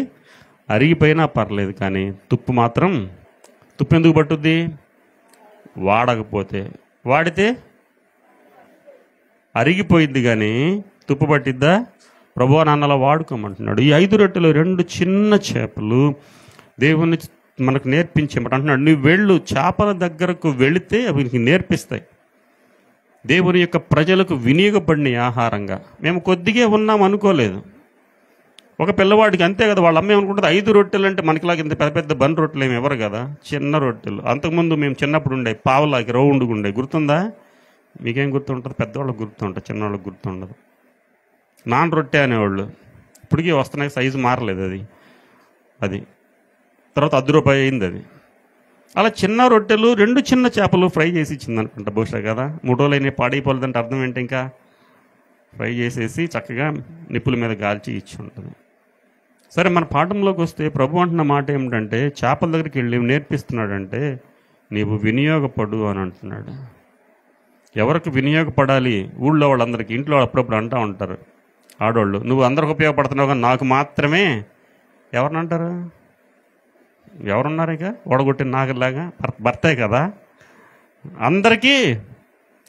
అరిగిపోయినా పర్లేదు కానీ తుప్పు మాత్రం, తుప్పు ఎందుకు పట్టుద్ది? వాడకపోతే. వాడితే అరిగిపోయిద్ది కానీ తుప్పు పట్టిద్దా? ప్రభువా నాన్నలా వాడుకోమంటున్నాడు. ఈ 5 రొట్టెలు 2 చిన్న చేపలు దేవుని మనకు నేర్పించేమాట అంటున్నాడు. నువ్వు వెళ్ళు, చేపల దగ్గరకు వెళితే అవి నీకు నేర్పిస్తాయి. దేవుని యొక్క ప్రజలకు వినియోగపడిన ఆహారంగా. మేము కొద్దిగా ఉన్నాం అనుకోలేదు. ఒక పిల్లవాడికి అంతే కదా, వాళ్ళ అమ్మ ఏమనుకుంటుంది, 5 రొట్టెలు అంటే మనకిలాగా ఇంత పెద్ద పెద్ద బన్ రొట్టెలు ఏమి ఎవరు కదా, చిన్న రొట్టెలు. అంతకుముందు మేము చిన్నప్పుడు ఉండే పావులాకి రౌండ్గా ఉండే, గుర్తుందా? మీకేం గుర్తుంటుంది? పెద్దవాళ్ళకి గుర్తుంటుంది, చిన్నవాళ్ళకి గుర్తుండదు. నాన్ రొట్టె అనేవాళ్ళు. ఇప్పటికీ వస్తున్నాయి, సైజు మారలేదు అది తర్వాత ₹10 అయింది అది. అలా చిన్న రొట్టెలు 2 చిన్న చేపలు ఫ్రై చేసి ఇచ్చింది అనుకుంటా బహుశా కదా. 3 రోజులు అయినా పాడైపోలేదంటే అర్థం ఏంటి? ఇంకా ఫ్రై చేసేసి చక్కగా నిప్పుల మీద గాల్చి ఇచ్చి ఉంటుంది. సరే, మన పాఠంలోకి వస్తే ప్రభు అంటున్న మాట ఏమిటంటే, చేపల దగ్గరికి వెళ్ళి నేర్పిస్తున్నాడంటే నీవు వినియోగపడు అని అంటున్నాడు. ఎవరికి వినియోగపడాలి? ఊళ్ళో వాళ్ళందరికీ. ఇంట్లో అప్పుడప్పుడు అంటూ ఉంటారు ఆడవాళ్ళు, నువ్వు అందరికి ఉపయోగపడుతున్నావు కానీ నాకు మాత్రమే. ఎవరిని అంటారు? ఎవరున్నారు ఇక? ఓడగొట్టిన నాగలాగా భర్తే కదా. అందరికీ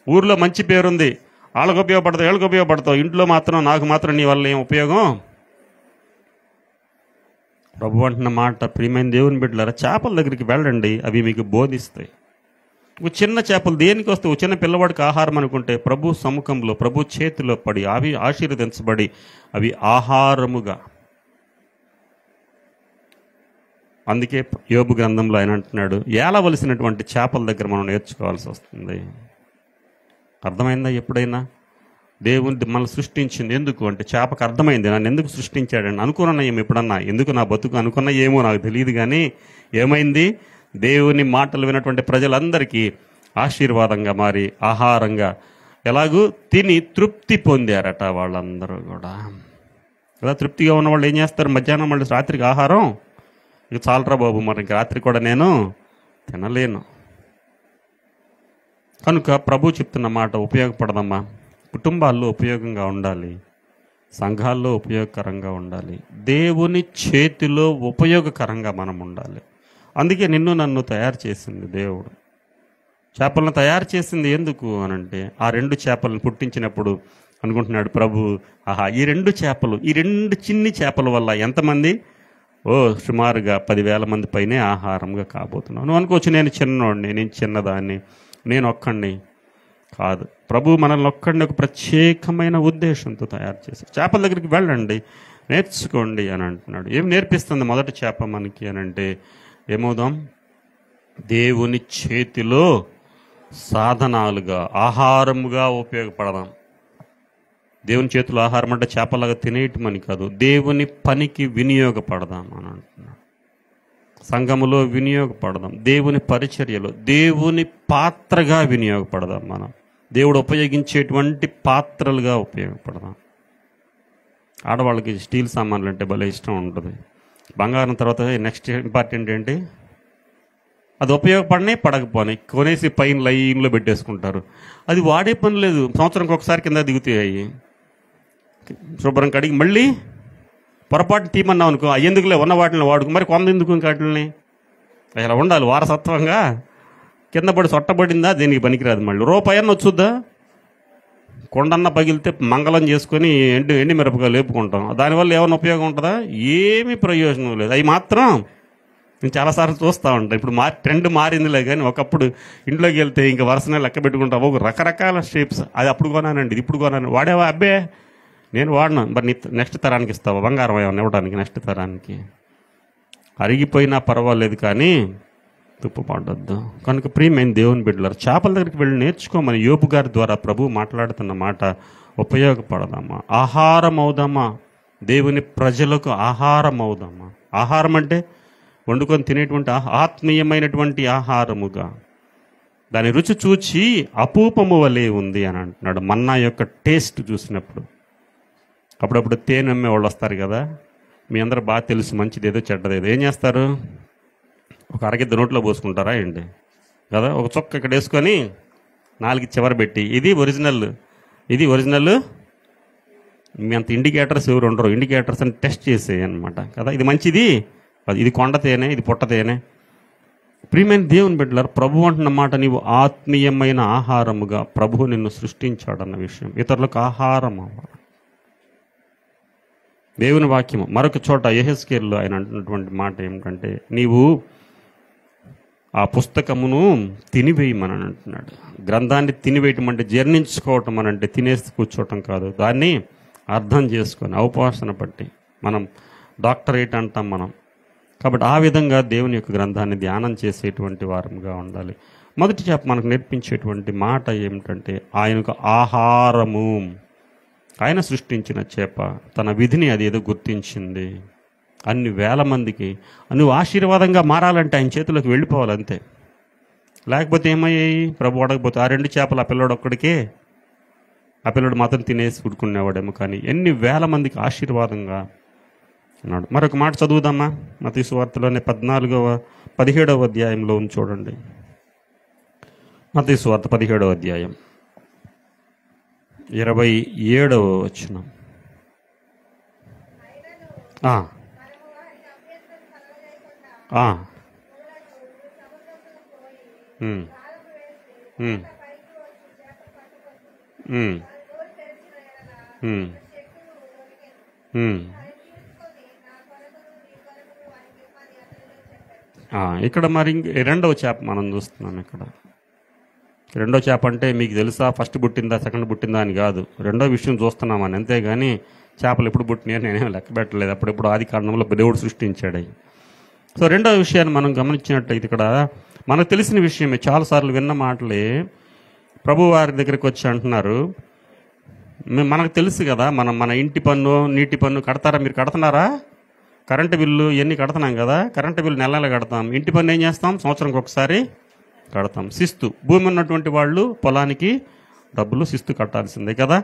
ఊర్లో మంచి పేరుంది, వాళ్ళకు ఉపయోగపడతావు, వీళ్ళకి ఉపయోగపడతావు, ఇంట్లో మాత్రం నాకు మాత్రం నీ వల్ల ఏం ఉపయోగం? ప్రభు అంటున్న మాట, ప్రియమైన దేవుని బిడ్డలారా, చేపల దగ్గరికి వెళ్ళండి, అవి మీకు బోధిస్తాయి. చిన్న చేపలు దేనికి వస్తాయి? చిన్న పిల్లవాడికి ఆహారం అనుకుంటే ప్రభు సముఖంలో, ప్రభు చేతిలో పడి అవి ఆశీర్వదించబడి అవి ఆహారముగా. అందుకే యోబు గ్రంథంలో ఆయన అంటున్నాడు, ఏలవలసినటువంటి చేపల దగ్గర మనం నేర్చుకోవాల్సి వస్తుంది. అర్థమైందా? ఎప్పుడైనా దేవుని మనల్ని సృష్టించింది ఎందుకు అంటే, చేపకు అర్థమైంది నన్ను ఎందుకు సృష్టించాడని. అనుకున్నా ఏమి ఎప్పుడన్నా, ఎందుకు నా బతుకు అనుకున్నా ఏమో నాకు తెలియదు కానీ ఏమైంది? దేవుని మాటలు విన్నటువంటి ప్రజలందరికీ ఆశీర్వాదంగా మారి ఆహారంగా ఎలాగూ తిని తృప్తి పొందారట వాళ్ళందరూ కూడా. కదా, తృప్తిగా ఉన్న వాళ్ళు ఏం చేస్తారు? మధ్యాహ్నం మళ్ళీ రాత్రికి ఆహారం, ఇక చాలరా బాబు, మరి రాత్రి కూడా నేను తినలేను. కనుక ప్రభు చెప్తున్న మాట ఉపయోగపడదమ్మా. కుటుంబాల్లో ఉపయోగంగా ఉండాలి, సంఘాల్లో ఉపయోగకరంగా ఉండాలి, దేవుని చేతిలో ఉపయోగకరంగా మనం ఉండాలి. అందుకే నిన్ను నన్ను తయారు చేసింది దేవుడు. చేపలను తయారు చేసింది ఎందుకు అనంటే, ఆ 2 చేపలను పుట్టించినప్పుడు అనుకుంటున్నాడు ప్రభు, ఆహా ఈ 2 చేపలు, ఈ 2 చిన్ని చేపల వల్ల ఎంతమంది? సుమారుగా 10,000 మంది పైనే ఆహారంగా కాబోతున్నాను. నువ్వు అనుకోవచ్చు, నేను చిన్నోడిని, నేను చిన్నదాన్ని, నేను ఒక్కడిని. కాదు, ప్రభు మనల్ని ఒక్కడిని ఒక ప్రత్యేకమైన ఉద్దేశంతో తయారు చేశారు. చేపల దగ్గరికి వెళ్ళండి, నేర్చుకోండి అని అంటున్నాడు. ఏం నేర్పిస్తుంది మొదటి చేప మనకి అనంటే, ఏమవుదాం? దేవుని చేతిలో సాధనాలుగా, ఆహారముగా ఉపయోగపడదాం. దేవుని చేతిలో ఆహారం అంటే చేపలాగా తినేయటం అని కాదు, దేవుని పనికి వినియోగపడదాం అని అంటున్నాడు. సంఘములో వినియోగపడదాం, దేవుని పరిచర్యలో దేవుని పాత్రగా వినియోగపడదాం. మనం దేవుడు ఉపయోగించేటువంటి పాత్రలుగా ఉపయోగపడదాం. ఆడవాళ్ళకి స్టీల్ సామాన్లు అంటే భలే ఇష్టం ఉంటుంది. బంగారం తర్వాత నెక్స్ట్ ఇంపార్టెంట్ ఏంటి? అది ఉపయోగపడినాయి పడకపోయినాయి కొనేసి పైన లైన్లో పెట్టేసుకుంటారు. అది వాడే పని లేదు, సంవత్సరంకి ఒకసారి కింద దిగుతాయి. శుభ్రం కడిగి మళ్ళీ పొరపాటు తీమన్నాం అనుకో, ఎందుకులే ఉన్న వాటిని వాడుకు, మరి కొందెందుకు వాటిని? ఇలా ఉండాలి వారసత్వంగా. కింద పడి సొట్టబడిందా దేనికి పనికిరాదు. మళ్ళీ రూపాయన్న వచ్చుద్దా? కొండన్న పగిలితే మంగళం చేసుకొని ఎండి మిరపకాయలు లేపుకుంటాం, దానివల్ల ఏమైనా ఉపయోగం ఉంటుందా? ఏమీ ప్రయోజనం లేదు. అవి మాత్రం నేను చాలాసార్లు చూస్తూ ఉంటాను. ఇప్పుడు ట్రెండ్ మారిందిలే, కానీ ఒకప్పుడు ఇంట్లోకి వెళ్తే ఇంకా వరుసనే లెక్క పెట్టుకుంటావు, ఒక రకరకాల షేప్స్. అది అప్పుడు కొనానండి, ఇది ఇప్పుడు కొనాను. వాడేవా? అబ్బే నేను వాడను. మరి నెక్స్ట్ తరానికి ఇస్తావా? బంగారం ఏమన్నా ఇవ్వడానికి నెక్స్ట్ తరానికి? అరిగిపోయినా పర్వాలేదు కానీ తుప్పుపడొద్దు. కనుక ప్రియమైన దేవుని బిడ్డలారా, చేపల దగ్గరికి వెళ్ళి నేర్చుకోమని యోబు గారి ద్వారా ప్రభు మాట్లాడుతున్న మాట ఉపయోగపడదామా? ఆహారం అవుదామా? దేవుని ప్రజలకు ఆహారం అవుదామా? ఆహారం అంటే వండుకొని తినేటువంటి ఆత్మీయమైనటువంటి ఆహారముగా, దాని రుచి చూచి అపూపము వలె ఉంది అని అంటున్నాడు. మన్నా యొక్క టేస్ట్ చూసినప్పుడు అప్పుడప్పుడు తేనె అమ్మే వాళ్ళు వస్తారు కదా, మీ అందరూ బాగా తెలుసు, మంచిదేదో చెడ్డదేదో. ఏం చేస్తారు? ఒక అరగిద్ద నోట్లో పోసుకుంటారా ఏంటి కదా, ఒక చొక్క ఇక్కడ వేసుకొని 4 చివర పెట్టి ఇది ఒరిజినల్ మీ అంత ఇండికేటర్స్ ఎవరు ఉండరు, ఇండికేటర్స్ అని టెస్ట్ చేసేయి అనమాట కదా. ఇది మంచిది, ఇది కొండ తేనె, ఇది పుట్ట తేనె. ప్రియమైన దేవుని బిడ్డలారా, ప్రభు అంటున్న మాట, నీవు ఆత్మీయమైన ఆహారముగా ప్రభువు నిన్ను సృష్టించాడన్న విషయం ఇతరులకు ఆహారం అవ్వాలి. దేవుని వాక్యము మరొక చోట యెహెజ్కేలులో ఆయన అంటున్నటువంటి మాట ఏమిటంటే, నీవు ఆ పుస్తకమును తినివేయమని అంటున్నాడు. గ్రంథాన్ని తినివేయటం అంటే జీర్ణించుకోవటం అని అంటే తినేసి కూర్చోవటం కాదు, దాన్ని అర్థం చేసుకొని అవపోసన పట్టి, మనం డాక్టరేట్ అంటాం మనం. కాబట్టి ఆ విధంగా దేవుని యొక్క గ్రంథాన్ని ధ్యానం చేసేటువంటి వారంగా ఉండాలి. మొదటి చేప మనకు నేర్పించేటువంటి మాట ఏమిటంటే, ఆయనకు ఆహారము. ఆయన సృష్టించిన చేప తన విధిని అది ఏదో గుర్తించింది. అన్ని వేల మందికి నువ్వు ఆశీర్వాదంగా మారాలంటే ఆయన చేతిలోకి వెళ్ళిపోవాలంతే. లేకపోతే ఏమయ్యాయి? ప్రభు అడగపోతే ఆ 2 చేపలు ఆ పిల్లడు ఒక్కడికే, ఆ పిల్లడు మాత్రం తినేసి కుడుకునేవాడేమో, కానీ ఎన్ని వేల మందికి ఆశీర్వాదంగా అన్నాడు. మరొక మాట చదువుదామా? మత్తయి సువార్తలోనే 17వ అధ్యాయంలో ఉంది చూడండి. మత్తయి సువార్త 17వ అధ్యాయం 27వ వచనం. ఇక్కడ మరి రెండవ చేప మనం చూస్తున్నాం. ఇక్కడ రెండో చేప అంటే మీకు తెలుసా ఫస్ట్ పుట్టిందా సెకండ్ పుట్టిందా అని కాదు, రెండో విషయం చూస్తున్నామని. అంతేగాని చేపలు ఎప్పుడు పుట్టినాయో నేనేం లెక్క పెట్టలేదు. అప్పుడెప్పుడు ఆది కారణంలో దేవుడు సృష్టించాడు. సో రెండో విషయాన్ని మనం గమనించినట్లయితే ఇక్కడ మనకు తెలిసిన విషయమే, చాలాసార్లు విన్న మాటలే. ప్రభు వారి దగ్గరికి వచ్చి అంటున్నారు, మనకు తెలుసు కదా, మన ఇంటి పన్ను నీటి పన్ను కడతారా? మీరు కడుతున్నారా? కరెంటు బిల్లు ఇవన్నీ కడుతున్నాం కదా, కరెంటు బిల్లు నెల నెల కడతాం. ఇంటి పన్ను ఏం చేస్తాం? సంవత్సరంకి ఒకసారి కడతాం. శిస్తు, భూమి ఉన్నటువంటి వాళ్ళు పొలానికి డబ్బులు శిస్తు కట్టాల్సిందే కదా.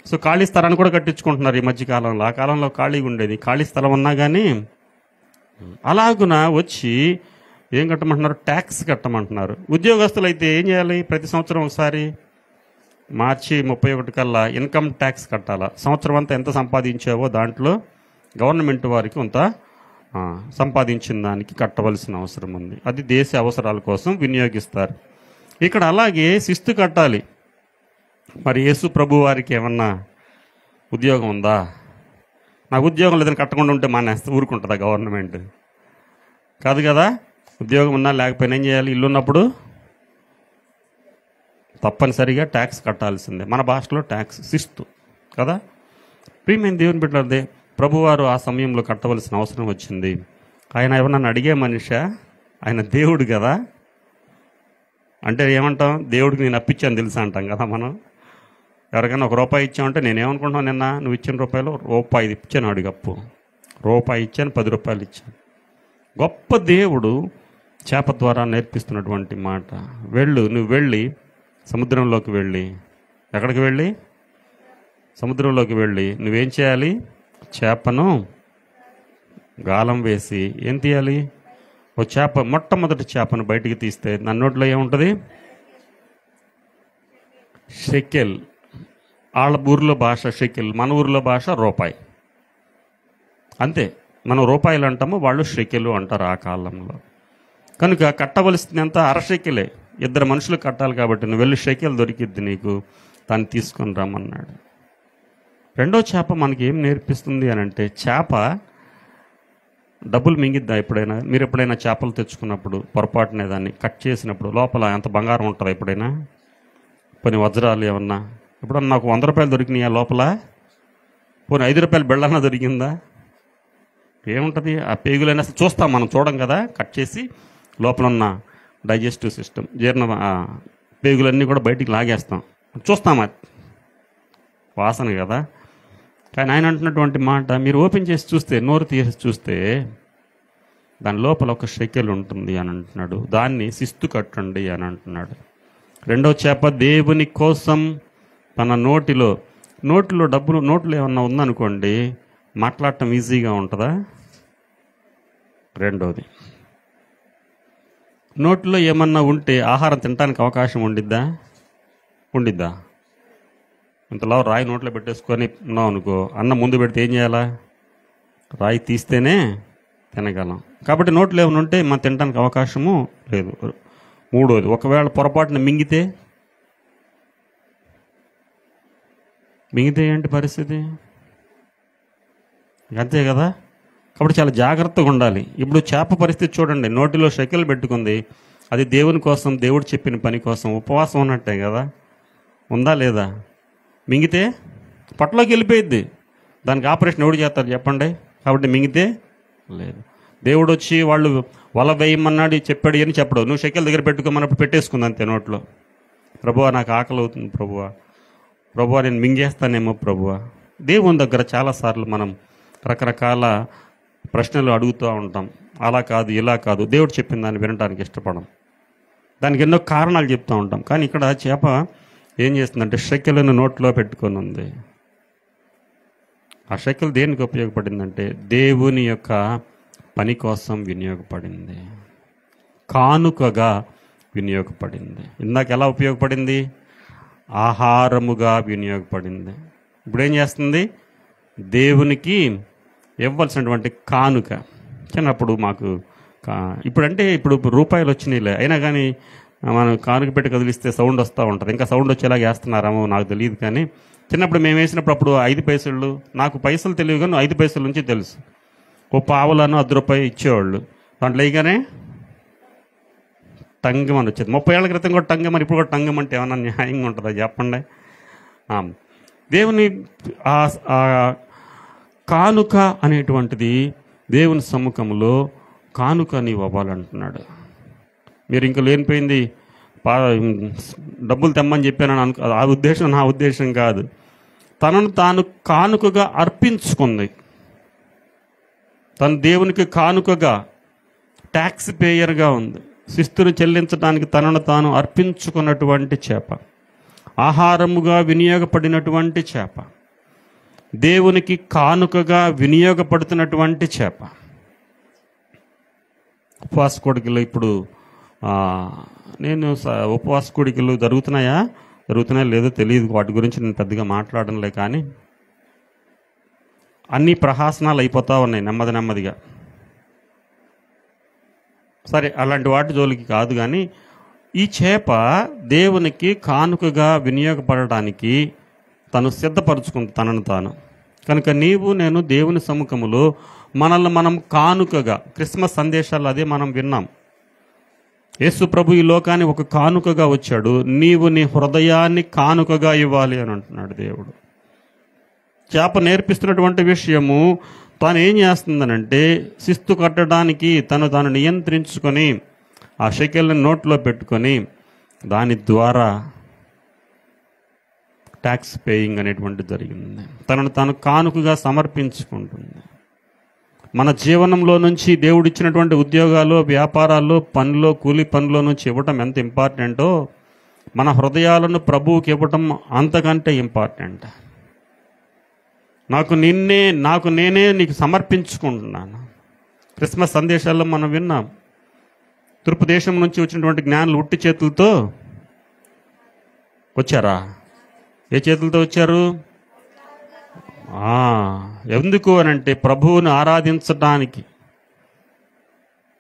సో ఖాళీ స్థలాన్ని కూడా కట్టించుకుంటున్నారు ఈ మధ్యకాలంలో. ఆ కాలంలో ఖాళీగా ఉండేది, ఖాళీ స్థలం ఉన్నా కానీ అలాగున వచ్చి ఏం కట్టమంటున్నారు? ట్యాక్స్ కట్టమంటున్నారు. ఉద్యోగస్తులు అయితే ఏం చేయాలి? ప్రతి సంవత్సరం ఒకసారి మార్చి 31 కల్లా ఇన్కమ్ ట్యాక్స్ కట్టాలా. సంవత్సరం అంతా ఎంత సంపాదించావో దాంట్లో గవర్నమెంట్ వారికి కొంత సంపాదించిన దానికి కట్టవలసిన అవసరం ఉంది. అది దేశ అవసరాల కోసం వినియోగిస్తారు. ఇక్కడ అలాగే శిస్తు కట్టాలి. మరి యేసు ప్రభు వారికి ఏమన్నా ఉద్యోగం ఉందా? నాకు ఉద్యోగం లేదని కట్టకుండా ఉంటే మానేస్తే ఊరుకుంటుందా గవర్నమెంట్? కాదు కదా. ఉద్యోగం ఉన్నా లేకపోయినా ఏం చేయాలి? ఇల్లు ఉన్నప్పుడు తప్పనిసరిగా ట్యాక్స్ కట్టాల్సిందే. మన భాషలో ట్యాక్స్ శిస్తు కదా. ప్రియమైన దేవుని బిడ్డలదే, ప్రభువారు ఆ సమయంలో కట్టవలసిన అవసరం వచ్చింది. ఆయన ఎవరన్నా అడిగే మనిషా? ఆయన దేవుడు కదా. అంటే ఏమంటాం? దేవుడికి నేను అప్పిచ్చాను తెలుసా అంటాం కదా మనం. ఎవరికైనా ₹1 ఇచ్చామంటే నేనేమనుకుంటున్నాను, నిన్న నువ్వు ఇచ్చిన ₹1 ఇచ్చాను, అడిగి అప్పు ₹1 ఇచ్చాను, ₹10 ఇచ్చాను. గొప్ప దేవుడు చేప ద్వారా నేర్పిస్తున్నటువంటి మాట. నువ్వు వెళ్ళి సముద్రంలోకి వెళ్ళి, ఎక్కడికి వెళ్ళి? సముద్రంలోకి వెళ్ళి నువ్వేం చేయాలి? చేపను గాలం వేసి ఏం తీయాలి? ఓ చేప, మొట్టమొదటి చేపను బయటికి తీస్తే దాని నోట్లో ఏముంటుంది? షెకెల్. వాళ్ళ ఊరిలో భాష షెకెల్, మన ఊరిలో భాష రూపాయి. అంతే, మనం రూపాయలు అంటాము, వాళ్ళు షెకెలు అంటారు ఆ కాలంలో. కనుక కట్టవలసింది ఎంత? అరషెకెలే. 2 మనుషులు కట్టాలి కాబట్టి నువ్వు వెళ్ళి షెకెల్ దొరికిద్ది నీకు, దాన్ని తీసుకొని రమ్మన్నాడు. రెండో చేప మనకి ఏం నేర్పిస్తుంది అని అంటే, చేప డబ్బులు మింగిద్దా ఎప్పుడైనా? మీరు ఎప్పుడైనా చేపలు తెచ్చుకున్నప్పుడు పొరపాటునే దాన్ని కట్ చేసినప్పుడు లోపల ఎంత బంగారం ఉంటుందా ఎప్పుడైనా? పోనీ వజ్రాలు ఏమన్నా ఎప్పుడన్నా నాకు 100 రూపాయలు దొరికినాయా లోపల? పోనీ 5 రూపాయలు బెళ్ళన్నా దొరికిందా? ఏముంటుంది? ఆ పేగులైనా అసలు చూస్తాం, మనం చూడం కదా. కట్ చేసి లోపల ఉన్న డైజెస్టివ్ సిస్టమ్, పేగులన్నీ కూడా బయటికి లాగేస్తాం, చూస్తామా? వాసన కదా. కానీ ఆయన అంటున్నటువంటి మాట, మీరు ఓపెన్ చేసి చూస్తే, నోరు తీసి చూస్తే దాని లోపల ఒక షెకెల్ ఉంటుంది అని అంటున్నాడు. దాన్ని శిస్తు కట్టండి అని అంటున్నాడు. రెండో చేప దేవుని కోసం తన నోటిలో నోట్లో ఏమన్నా ఉందనుకోండి, మాట్లాడటం ఈజీగా ఉంటుందా? రెండోది, నోట్లో ఏమన్నా ఉంటే ఆహారం తినడానికి అవకాశం ఉండిద్దా? ఇంతలో రాయి నోట్లో పెట్టేసుకొని ఉన్నాం అనుకో, అన్నం ముందు పెడితే ఏం చేయాలా? రాయి తీస్తేనే తినగలం. కాబట్టి నోట్లో ఏమైనా ఉంటే మనం తినడానికి అవకాశము లేదు. మూడోది, ఒకవేళ పొరపాటున మింగితే ఏంటి పరిస్థితి? అంతే కదా. కాబట్టి చాలా జాగ్రత్తగా ఉండాలి. ఇప్పుడు చేప పరిస్థితి చూడండి, నోటిలో షెకెల్ పెట్టుకుంది. అది దేవుని కోసం, దేవుడు చెప్పిన పని కోసం ఉపవాసం ఉన్నట్టే కదా. ఉందా లేదా? మింగితే పొట్టలోకి వెళ్ళిపోయిద్ది. దానికి ఆపరేషన్ ఎవడు చేస్తారు చెప్పండి? కాబట్టి మింగితే లేదు. దేవుడు వచ్చి వాళ్ళు వల వేయమన్నాడు, చెప్పాడు అని చెప్పడు. నువ్వు షెకెల్ దగ్గర పెట్టుకోమన్నప్పుడు పెట్టేసుకుంది అంతే నోట్లో. ప్రభువా నాకు ఆకలి అవుతుంది ప్రభువా నేను మింగేస్తానేమో ప్రభువా. దేవుని దగ్గర చాలాసార్లు మనం రకరకాల ప్రశ్నలు అడుగుతూ ఉంటాం. అలా కాదు, ఇలా కాదు, దేవుడు చెప్పిన దాన్ని వినడానికి ఇష్టపడం. దానికి ఎన్నో కారణాలు చెప్తూ ఉంటాం. కానీ ఇక్కడ చేప ఏం చేస్తుందంటే షెకెల్ను నోట్లో పెట్టుకొని ఉంది. ఆ షెకెల్ దేనికి ఉపయోగపడిందంటే దేవుని యొక్క పని కోసం వినియోగపడింది, కానుకగా వినియోగపడింది. ఇందాక ఎలా ఉపయోగపడింది? ఆహారముగా వినియోగపడింది. ఇప్పుడు ఏం చేస్తుంది? దేవునికి ఇవ్వాల్సినటువంటి కానుక. చిన్నప్పుడు మాకు ఇప్పుడు రూపాయలు వచ్చినాయిలే, అయినా కానీ మనం కానుక పెట్టి కదిలిస్తే సౌండ్ వస్తూ ఉంటుంది. ఇంకా సౌండ్ వచ్చేలాగా వేస్తున్నారేమో నాకు తెలియదు. కానీ చిన్నప్పుడు మేము వేసినప్పుడు అప్పుడు 5 పైసలు, నాకు పైసలు తెలియదు కానీ 5 పైసల నుంచి తెలుసు. ఓ పావులను 10 రూపాయలు ఇచ్చేవాళ్ళు. దాంట్లో వేయగానే టంగమని వచ్చేది. 30 ఏళ్ల క్రితం కూడా టంగమని, ఇప్పుడు కూడా టంగమంటే ఏమన్నా న్యాయంగా ఉంటుందా చెప్పండి? దేవుని కానుక అనేటువంటిది దేవుని సమ్ముఖంలో కానుక నీవు అవ్వాలంటున్నాడు. మీరు ఇంకా లేనిపోయింది డబ్బులు తెమ్మని చెప్పానని ఆ ఉద్దేశం నా ఉద్దేశం కాదు. తనను తాను కానుకగా అర్పించుకుంది. తను దేవునికి కానుకగా ట్యాక్స్ పేయర్గా ఉంది. శిస్తును చెల్లించడానికి తనను తాను అర్పించుకున్నటువంటి చేప, ఆహారముగా వినియోగపడినటువంటి చేప, దేవునికి కానుకగా వినియోగపడుతున్నటువంటి చేప. ఉపవాస కోడికలు ఇప్పుడు నేను ఉపవాస కోడికలు జరుగుతున్నాయా లేదో తెలియదు, వాటి గురించి నేను పెద్దగా మాట్లాడనులే. కానీ అన్ని ప్రహాసనాలు అయిపోతూ ఉన్నాయి నెమ్మదిగా. సరే, అలాంటి వాటి జోలికి కాదు. కానీ ఈ చేప దేవునికి కానుకగా వినియోగపడటానికి తను సిద్ధపరచుకుంది తనను తాను. కనుక నీవు నేను దేవుని సముఖములో మనల్ని మనం కానుకగా, క్రిస్మస్ సందేశాలు అదే మనం విన్నాం. యేసు ప్రభు ఈ లోకాన్ని ఒక కానుకగా వచ్చాడు. నీవు నీ హృదయాన్ని కానుకగా ఇవ్వాలి అని అంటున్నాడు దేవుడు. చేప నేర్పిస్తున్నటువంటి విషయము, తాను ఏం చేస్తుందనంటే శిస్తు కట్టడానికి తాను నియంత్రించుకొని ఆ షెకెల్ని నోట్లో పెట్టుకొని దాని ద్వారా ట్యాక్స్ పేయింగ్ అనేటువంటి జరిగింది. తనను తాను కానుకగా సమర్పించుకుంటుంది. మన జీవనంలో నుంచి దేవుడిచ్చినటువంటి ఉద్యోగాలు, వ్యాపారాల్లో, పనిలో, కూలి పనిలో నుంచి ఇవ్వటం ఎంత ఇంపార్టెంటో, మన హృదయాలను ప్రభువుకి ఇవ్వటం అంతకంటే ఇంపార్టెంట్. నాకు నేనే నీకు సమర్పించుకుంటున్నాను. క్రిస్మస్ సందేశాల్లో మనం విన్నాం, తూర్పు దేశం నుంచి వచ్చినటువంటి జ్ఞానులు ఉట్టి చేతులతో వచ్చారా? ఏ చేతులతో వచ్చారు? ఎందుకు అనంటే ప్రభువుని ఆరాధించడానికి,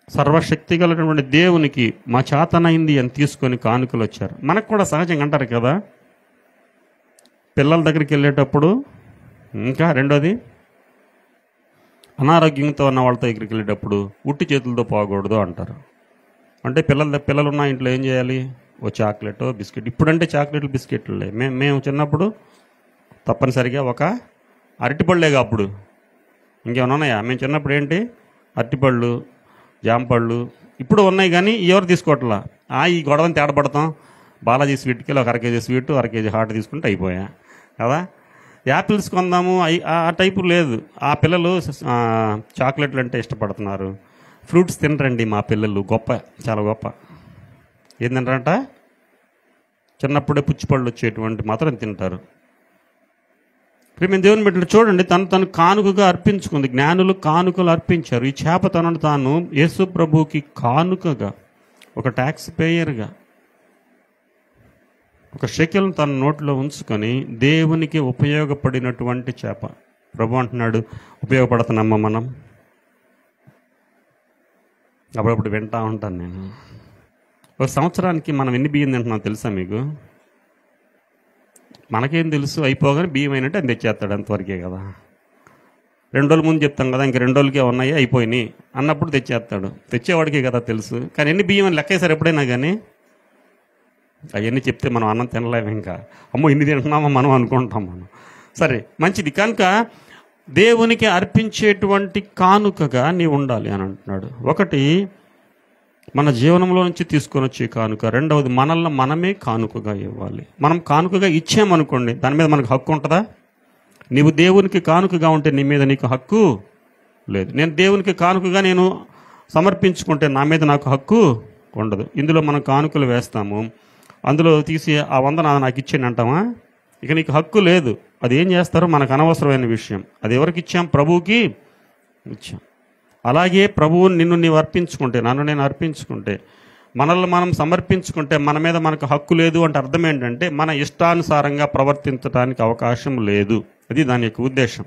సర్వశక్తి కలిగినటువంటి దేవునికి మా చేతనైంది అని తీసుకొని కానుకలు వచ్చారు. మనకు కూడా సహజంగా అంటారు కదా, పిల్లల దగ్గరికి వెళ్ళేటప్పుడు. ఇంకా రెండోది, అనారోగ్యంతో ఉన్న వాళ్ళతో దగ్గరికి వెళ్ళేటప్పుడు ఉట్టి చేతులతో పోకూడదు అంటారు. అంటే పిల్లలు ఉన్న ఇంట్లో ఏం చేయాలి? ఓ చాక్లెట్, బిస్కెట్. ఇప్పుడంటే చాక్లెట్లు, బిస్కెట్లు లేవు. మేము చిన్నప్పుడు తప్పనిసరిగా ఒక అరటిపళ్ళేగా అప్పుడు. ఇంకేమైనా ఉన్నాయా? మేము చిన్నప్పుడు ఏంటి? అరటిపళ్ళు, జాంపళ్ళు. ఇప్పుడు ఉన్నాయి కానీ ఎవరు తీసుకోవట్లా. ఈ గొడవని తేడపడతాం. బాలాజీ స్వీట్కి వెళ్ళి ఒక అరకేజీ స్వీట్, అరకేజీ హాట్ తీసుకుంటే అయిపోయా కదా. యాపిల్స్ కొందాము, ఆ టైపు లేదు. ఆ పిల్లలు చాక్లెట్లు అంటే ఇష్టపడుతున్నారు. ఫ్రూట్స్ తినరండి మా పిల్లలు. గొప్ప, చాలా గొప్ప. ఏంటంటారంట? చిన్నప్పుడే పుచ్చిపళ్ళు వచ్చేటువంటి మాత్రం తింటారు. మేము దేవుని బిడ్డలు చూడండి, తను కానుకగా అర్పించుకుంది. జ్ఞానులు కానుకలు అర్పించారు. ఈ చేప తనను తాను యేసు ప్రభువుకి కానుకగా, ఒక ట్యాక్స్ పేయర్గా, ఒక షెకెల్ను తన నోట్లో ఉంచుకొని దేవునికి ఉపయోగపడినటువంటి చేప. ప్రభు అంటున్నాడు, ఉపయోగపడుతున్నామా మనం? అప్పుడప్పుడు వింటా ఉంటాను నేను. ఒక సంవత్సరానికి మనం ఎన్ని బియ్యం తింటున్నాం తెలుసా మీకు? మనకేం తెలుసు? అయిపోగానే బియ్యం అయినట్టు అని తెచ్చేస్తాడు. అంతవరకే కదా. 2 రోజుల ముందు చెప్తాం కదా, ఇంక 2 రోజులకే ఉన్నాయి, అయిపోయినాయి అన్నప్పుడు తెచ్చేస్తాడు. తెచ్చేవాడికే కదా తెలుసు. కానీ ఎన్ని బియ్యం అని లెక్కేసారు ఎప్పుడైనా కానీ? అవన్నీ చెప్తే మనం అన్నం తినలేము. ఇంకా అమ్మో ఇన్ని తింటున్నామో మనం అనుకుంటాం మనం. సరే, మంచిది. కనుక దేవునికి అర్పించేటువంటి కానుకగా నీవు ఉండాలి అని అంటున్నాడు. ఒకటి, మన జీవనంలో నుంచి తీసుకొని వచ్చే కానుక. రెండవది, మనల్ని మనమే కానుకగా ఇవ్వాలి. మనం కానుకగా ఇచ్చామనుకోండి, దాని మీద మనకు హక్కు ఉంటుందా? నీవు దేవునికి కానుకగా ఉంటే నీ మీద నీకు హక్కు లేదు. నేను దేవునికి కానుకగా నేను సమర్పించుకుంటే నా మీద నాకు హక్కు ఉండదు. ఇందులో మనం కానుకలు వేస్తాము, అందులో తీసి ఆ 100 నాకు ఇచ్చేయండి అంటామా? ఇక నీకు హక్కు లేదు. అది ఏం చేస్తారో మనకు అనవసరమైన విషయం. అది ఎవరికి ఇచ్చాం? ప్రభువుకి ఇచ్చాం. అలాగే ప్రభువు నిన్ను నీవు అర్పించుకుంటే, నన్ను నేను అర్పించుకుంటే, మనల్ని మనం సమర్పించుకుంటే మన మీద మనకు హక్కు లేదు అంటే అర్థం ఏంటంటే మన ఇష్టానుసారంగా ప్రవర్తించడానికి అవకాశం లేదు. అది దాని యొక్క ఉద్దేశం.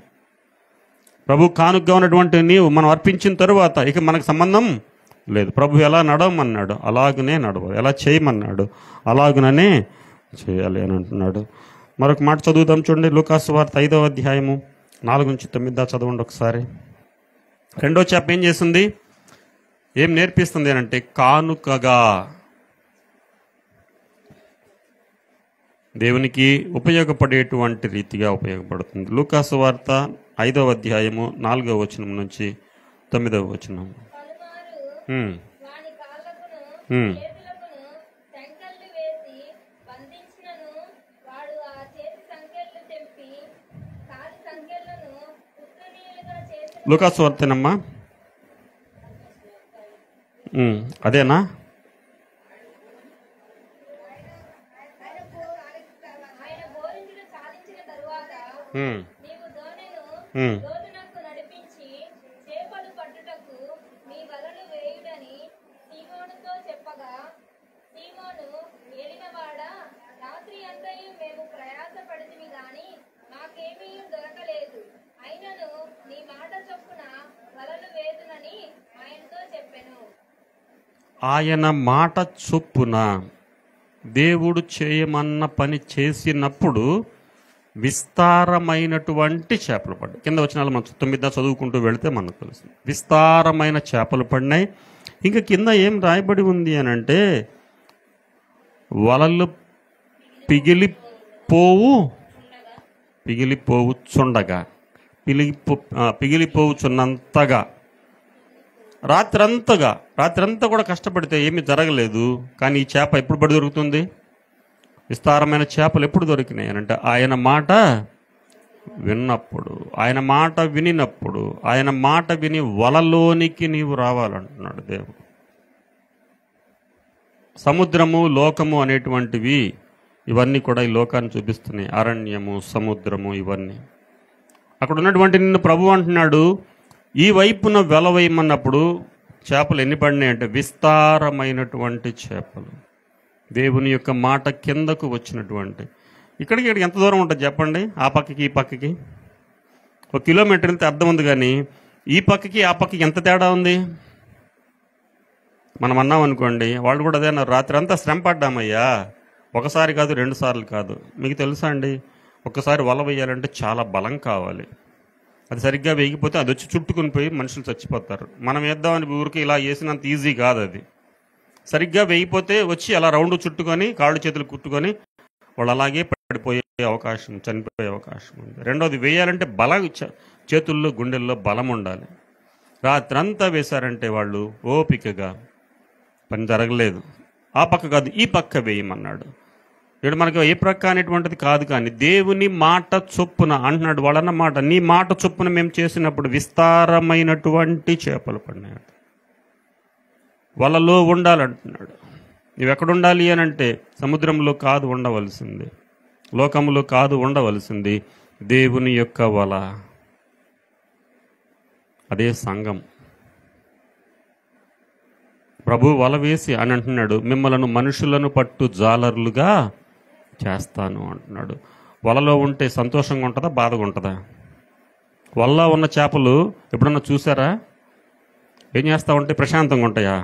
ప్రభు కానుకగా ఉన్నటువంటి నీవు మనం అర్పించిన తరువాత ఇక మనకు సంబంధం లేదు. ప్రభు ఎలా నడవమన్నాడు అలాగనే నడవాలి, ఎలా చేయమన్నాడు అలాగుననే చేయాలి అని అంటున్నాడు. మరొక మాట చదువుదాం చూడండి. లూకాసు వార్త 5వ అధ్యాయము 4-9 చదవండి ఒకసారి. 2వ చేప ఏం చేస్తుంది? ఏం నేర్పిస్తుంది అని అంటే కానుకగా దేవునికి ఉపయోగపడేటువంటి రీతిగా ఉపయోగపడుతుంది. లూకాసు వార్త 5వ అధ్యాయము 4వ వచనం నుంచి 9వ వచనం. వాని కాళ్ళకును చేతులకును సంకెళ్ళు వేసి బంధించినను వాడు ఆ చేతి సంకెళ్ళు తెంపి కాలి సంకెళ్ళను ఉత్తరీయులుగా చేసి. లూకాసు వార్తేనమ్మా? అదేనా? ఆయన బోరించులు సాధించిన తరువాత నీవు లోతునకు నడిపించి చేపలు పట్టుటకు మీ వలలు వేయుడని సీమోనుతో చెప్పగా, సీమోను ఏలినవాడా, రాత్రి అంతయు మేము ప్రయాసపడితిమి గాని మాకేమీ దొరకలేదు. అయినను నీ మాట చొప్పున వలలు వేదునని ఆయనతో చెప్పెను. ఆయన మాట చొప్పున దేవుడు చేయమన్న పని చేసినప్పుడు విస్తారమైనటువంటి చేపలు పడ్డాయి. కింద వచనాలు మనం 9 చదువుకుంటూ వెళితే మనకు తెలుస్తుంది. విస్తారమైన చేపలు పడినాయి. ఇంకా కింద ఏం రాయబడి ఉంది అని అంటే వలలు పిగిలిపోవుచున్నంతగా రాత్రంతా కూడా కష్టపడితే ఏమీ జరగలేదు. కానీ ఈ చేప ఎప్పుడు పడి దొరుకుతుంది? విస్తారమైన చేపలు ఎప్పుడు దొరికినాయి అని అంటే ఆయన మాట విన్నప్పుడు, ఆయన మాట వినినప్పుడు, ఆయన మాట విని వలలోనికి నీవు రావాలంటున్నాడు దేవుడు. సముద్రము, లోకము అనేటువంటివి ఇవన్నీ కూడా ఈ లోకాన్ని చూపిస్తున్నాయి. అరణ్యము, సముద్రము, ఇవన్నీ. అక్కడ ఉన్నటువంటి నిన్ను ప్రభు అంటున్నాడు, ఈ వైపున వెలవేయమన్నప్పుడు చేపలు ఎన్ని పడినాయి అంటే విస్తారమైనటువంటి చేపలు. దేవుని యొక్క మాట కిందకు వచ్చినటువంటి. ఇక్కడికి ఎంత దూరం ఉంటుంది చెప్పండి? ఆ పక్కకి ఈ పక్కకి 1 కిలోమీటర్ అంతే అర్థం ఉంది. కానీ ఈ పక్కకి ఆ పక్కకి ఎంత తేడా ఉంది? మనం అన్నాం అనుకోండి, వాళ్ళు కూడా అదే అన్నారు, రాత్రి అంతా శ్రమ పడ్డామయ్యా, ఒకసారి కాదు 2 సార్లు కాదు. మీకు తెలుసా అండి, ఒక్కసారి వల వేయాలంటే చాలా బలం కావాలి. అది సరిగ్గా వేగిపోతే అది వచ్చి చుట్టుకుని పోయి మనుషులు చచ్చిపోతారు. మనం వేద్దామని ఊరికి ఇలా వేసినంత ఈజీ కాదు. అది సరిగ్గా వేగిపోతే వచ్చి అలా రౌండ్ చుట్టుకొని కాళ్ళు చేతులు కుట్టుకొని వాళ్ళు అలాగే పడిపోయే అవకాశం, చనిపోయే అవకాశం ఉంది. రెండోది, వేయాలంటే బలం, చేతుల్లో గుండెల్లో బలం ఉండాలి. రాత్రంతా వేశారంటే వాళ్ళు ఓపికగా, పని జరగలేదు, ఆ పక్క కాదు ఈ పక్క వేయమన్నాడు. ఇక్కడ మనకు ఏ ప్రక్క అనేటువంటిది కాదు, కానీ దేవుని మాట చొప్పున అంటున్నాడు. వాళ్ళన్నమాట, నీ మాట చొప్పున మేము చేసినప్పుడు విస్తారమైనటువంటి చేపలు పడినాయి. వలలో ఉండాలంటున్నాడు. నువ్వు ఎక్కడుండాలి అని అంటే సముద్రంలో కాదు ఉండవలసింది, లోకంలో కాదు ఉండవలసింది, దేవుని యొక్క వల, అదే సంఘం. ప్రభు వల వేసి అని అంటున్నాడు, మిమ్మలను మనుషులను పట్టు జాలర్లుగా చేస్తాను అంటున్నాడు. వలలో ఉంటే సంతోషంగా ఉంటుందా, బాధగా ఉంటుందా? వలలో ఉన్న చేపలు ఎప్పుడన్నా చూసారా? ఏం చేస్తూ ఉంటే ప్రశాంతంగా ఉంటాయా?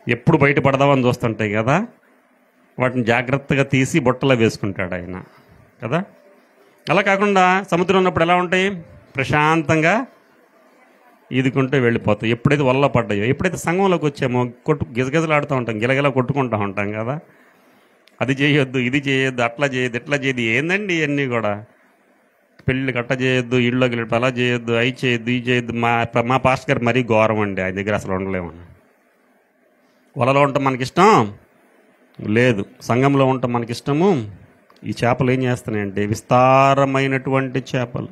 ఎప్పుడు బయట పడదామని చూస్తుంటాయి కదా. వాటిని జాగ్రత్తగా తీసి బుట్టలో వేసుకుంటాడు ఆయన కదా. అలా కాకుండా సముద్రం ఉన్నప్పుడు ఎలా ఉంటాయి? ప్రశాంతంగా ఈదుకుంటే వెళ్ళిపోతాయి. ఎప్పుడైతే వలలో పడ్డాయో, ఎప్పుడైతే సంఘంలోకి వచ్చామో గిజగిజలాడుతూ ఉంటాం, గిలగిలా కొట్టుకుంటూ ఉంటాం కదా. అది చేయొద్దు, ఇది చేయొద్దు, అట్లా చేయొద్దు, ఇట్లా చేయొద్దు. ఏందండి ఇవన్నీ కూడా? పెళ్ళి గట్ట చేయొద్దు, ఇళ్ళలోకి వెళ్ళి అలా చేయొద్దు, అవి చేయొద్దు, ఇది చేయొద్దు. మా పాస్టర్ గారు మరీ ఘోరం అండి, ఆయన దగ్గర అసలు ఉండలేము. వలలో ఉండటం మనకిష్టం లేదు, సంఘంలో ఉండటం మనకిష్టము. ఈ చేపలు ఏం చేస్తున్నాయంటే విస్తారమైనటువంటి చేపలు,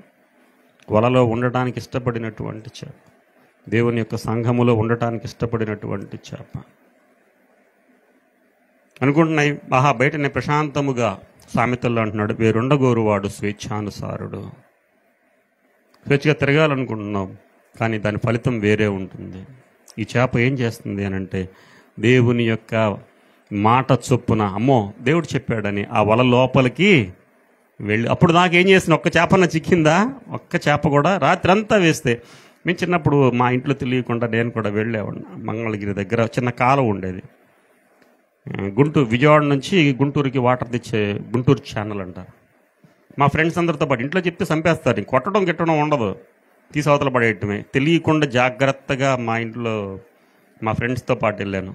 వలలో ఉండటానికి ఇష్టపడినటువంటి చేప, దేవుని యొక్క సంఘములో ఉండటానికి ఇష్టపడినటువంటి చేప అనుకుంటున్నాయి. బయటనే ప్రశాంతముగా, సామెతల్లో అంటున్నాడు, వేరుండగోరువాడు స్వేచ్ఛానుసారుడు. స్వేచ్ఛగా తిరగాలనుకుంటున్నాం, కానీ దాని ఫలితం వేరే ఉంటుంది. ఈ చేప ఏం చేస్తుంది అని అంటే దేవుని యొక్క మాట చొప్పున, అమ్మో దేవుడు చెప్పాడని ఆ వల లోపలికి వెళ్ళి, అప్పుడు నాకేం చేసిన ఒక్క చేపన చిక్కిందా? ఒక్క చేప కూడా. రాత్రి అంతా వేస్తే, మేము చిన్నప్పుడు మా ఇంట్లో తెలియకుండా నేను కూడా వెళ్ళేవాడిని. మంగళగిరి దగ్గర చిన్న కాలువ ఉండేది, విజయవాడ నుంచి గుంటూరుకి వాటర్ తెచ్చే గుంటూరు ఛానల్ అంటారు. మా ఫ్రెండ్స్ అందరితో పాటు ఇంట్లో చెప్తే చంపేస్తారు, కొట్టడం గిట్టడం ఉండదు, తీసి అవతల పడేయటమే. తెలియకుండా జాగ్రత్తగా మా ఇంట్లో మా ఫ్రెండ్స్తో పాటు వెళ్ళాను.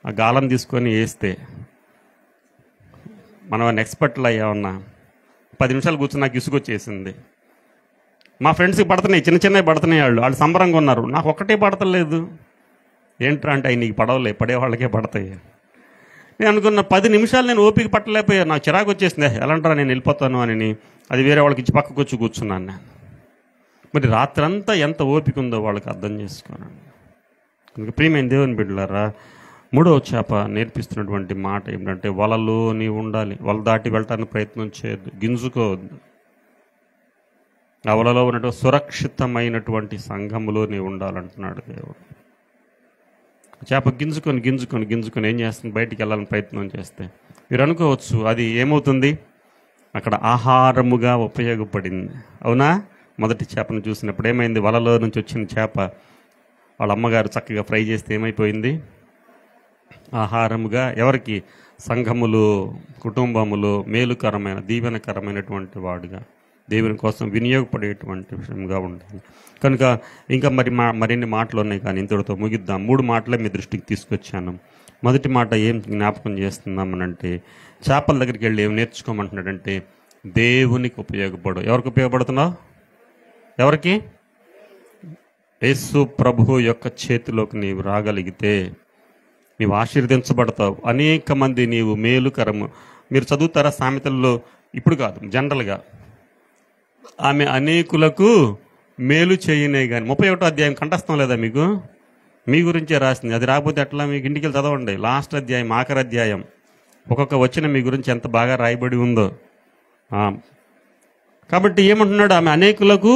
ఆ గాలం తీసుకొని వేస్తే మనం ఎక్స్పర్ట్లు అయ్యామన్నా 10 నిమిషాలు కూర్చొని నాకు ఇసుకొచ్చేసింది. మా ఫ్రెండ్స్కి పడుతున్నాయి, చిన్న చిన్నవి పడుతున్నాయి, వాళ్ళు సంబరంగా ఉన్నారు, నాకు ఒక్కటే పడతలేదు. ఏంట్రా అంటే అవి నీకు పడవలే, పడేవాళ్ళకే పడతాయి. నేను అనుకున్న 10 నిమిషాలు నేను ఓపిక పట్టలేకపోయాను, నాకు చిరాకు వచ్చేసింది. ఎలా అంటారా నేను వెళ్ళిపోతాను అని అది వేరే వాళ్ళకి ఇచ్చి పక్కకు వచ్చి కూర్చున్నాను నేను. మరి రాత్రంతా ఎంత ఓపిక ఉందో వాళ్ళకి అర్థం చేసుకోనండి. ప్రియమైన దేవుని బిడ్డలారా, 3వ చేప నేర్పిస్తున్నటువంటి మాట ఏమిటంటే వలలో నీవు ఉండాలి. వల దాటి వెళ్ళటానికి ప్రయత్నం చేయొద్దు, గింజుకోవద్దు. ఆ వలలో ఉన్నటువంటి సురక్షితమైనటువంటి సంఘములో నీవు ఉండాలంటున్నాడు దేవుడు. చేప గింజుకొని గింజుకొని గింజుకొని ఏం చేస్తుంది? బయటికి వెళ్ళాలని ప్రయత్నం చేస్తే మీరు అనుకోవచ్చు అది ఏమవుతుంది, అక్కడ ఆహారముగా ఉపయోగపడింది. అవునా? మొదటి చేపను చూసినప్పుడు ఏమైంది? వలలో నుంచి వచ్చిన చేప వాళ్ళ అమ్మగారు చక్కగా ఫ్రై చేస్తే ఏమైపోయింది? ఆహారముగా ఎవరికి? సంఘములు, కుటుంబములు మేలుకరమైన దీవెనకరమైనటువంటి వాడుగా, దేవుని కోసం వినియోగపడేటువంటి విషయంగా ఉండాలి. కనుక ఇంకా మరిన్ని మాటలు ఉన్నాయి, కానీ ఇంతటితో ముగిద్దాం. 3 మాటలే మీ దృష్టికి తీసుకొచ్చాను. మొదటి మాట ఏం జ్ఞాపకం చేస్తున్నామనంటే, చేపల దగ్గరికి వెళ్ళి ఏం నేర్చుకోమంటున్నాడంటే దేవునికి ఉపయోగపడు. ఎవరికి ఉపయోగపడుతున్నావు? ఎవరికి? యేసు ప్రభు యొక్క చేతిలోకి నీవు రాగలిగితే నీవు ఆశీర్వదించబడతావు. అనేక మంది నీవు మేలుకరము. మీరు చదువుతారా సామెతల్లో? ఇప్పుడు కాదు, జనరల్గా ఆమె అనేకులకు మేలు చేయనే. కానీ 31వ అధ్యాయం కంఠస్థం లేదా మీకు? మీ గురించే రాసింది. అది రాకపోతే ఎట్లా? మీకు ఇంటికి వెళ్ళి చదవండి. లాస్ట్ అధ్యాయం, ఆఖరి అధ్యాయం, ఒక్కొక్క వచ్చిన మీ గురించి ఎంత బాగా రాయబడి ఉందో. కాబట్టి ఏమంటున్నాడు? ఆమె అనేకులకు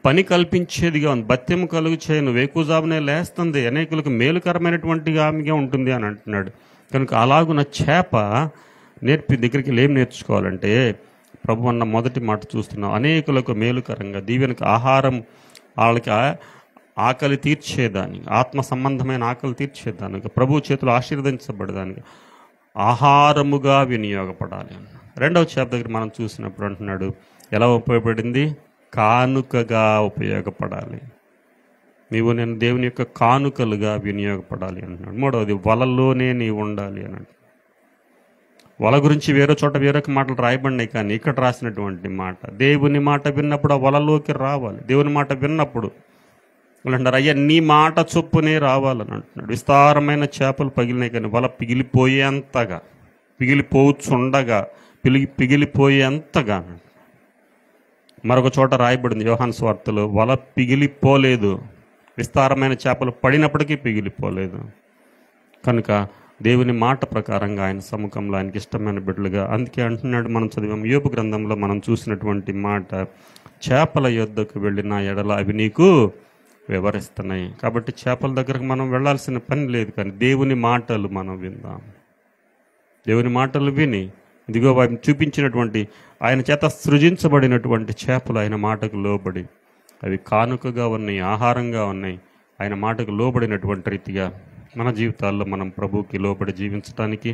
పని కల్పించేదిగా ఉంది, భత్యము కలుగు చేయను, వేకుజామునే లేస్తుంది, అనేకులకు మేలుకరమైనటువంటి ఆమెగా ఉంటుంది అని అంటున్నాడు. కనుక అలాగున్న చేప దగ్గరికి ఏం నేర్చుకోవాలంటే, ప్రభు అన్న మొదటి మాట చూస్తున్నాం, అనేకులకు మేలుకరంగా, దీవెనకు ఆహారం, వాళ్ళకి ఆకలి తీర్చేదానికి, ఆత్మ సంబంధమైన ఆకలి తీర్చేదానికి, ప్రభు చేతులు ఆశీర్వదించబడేదానికి ఆహారముగా వినియోగపడాలి. 2వ చేప దగ్గర మనం చూసినప్పుడు అంటున్నాడు ఎలా ఉపయోగపడింది? కానుకగా ఉపయోగపడాలి. నీవు నేను దేవుని యొక్క కానుకలుగా వినియోగపడాలి అంటున్నాడు. మూడవది, వలలోనే నీవు ఉండాలి అన్నాడు. వల గురించి వేరే చోట వేరొక మాటలు రాయబడినాయి, కానీ ఇక్కడ రాసినటువంటి మాట, దేవుని మాట విన్నప్పుడు ఆ వలలోకి రావాలి. దేవుని మాట విన్నప్పుడు వాళ్ళు అంటారు, అయ్యా నీ మాట చొప్పునే రావాలని అంటున్నాడు. విస్తారమైన చేపలు పగిలినాయి, కానీ వల పిగిలిపోయేంతగా, పిగిలిపోవచ్చుండగా పిగిలిపోయేంతగా. మరొక చోట రాయబడింది యోహాను సువార్తలో, వల పిగిలిపోలేదు, విస్తారమైన చేపలు పడినప్పటికీ పిగిలిపోలేదు. కనుక దేవుని మాట ప్రకారంగా ఆయన సముఖంలో ఆయనకి ఇష్టమైన బిడ్డలుగా, అందుకే అంటున్నాడు, మనం చదివాం యోబు గ్రంథంలో మనం చూసినటువంటి మాట, చేపల యొద్దకు వెళ్ళిన ఎడల అవి నీకు వివరిస్తున్నాయి. కాబట్టి చేపల దగ్గరకు మనం వెళ్ళాల్సిన పని లేదు, కానీ దేవుని మాటలు మనం విందాం. దేవుని మాటలు విని, ఇదిగో ఆయన చూపించినటువంటి, ఆయన చేత సృజించబడినటువంటి చేపలు ఆయన మాటకు లోబడి, అవి కానుకగా ఉన్నాయి, ఆహారంగా ఉన్నాయి. ఆయన మాటకు లోబడినటువంటి రీతిగా మన జీవితాల్లో మనం ప్రభువుకి లోబడి జీవించడానికి,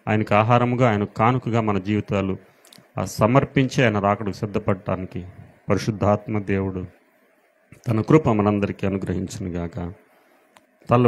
ఆయనకు ఆహారముగా, ఆయన కానుకగా మన జీవితాలు సమర్పించి ఆయన రాకడకు సిద్ధపడటానికి పరిశుద్ధాత్మ దేవుడు తన కృప మనందరికీ అనుగ్రహించునుగాక. తల్ల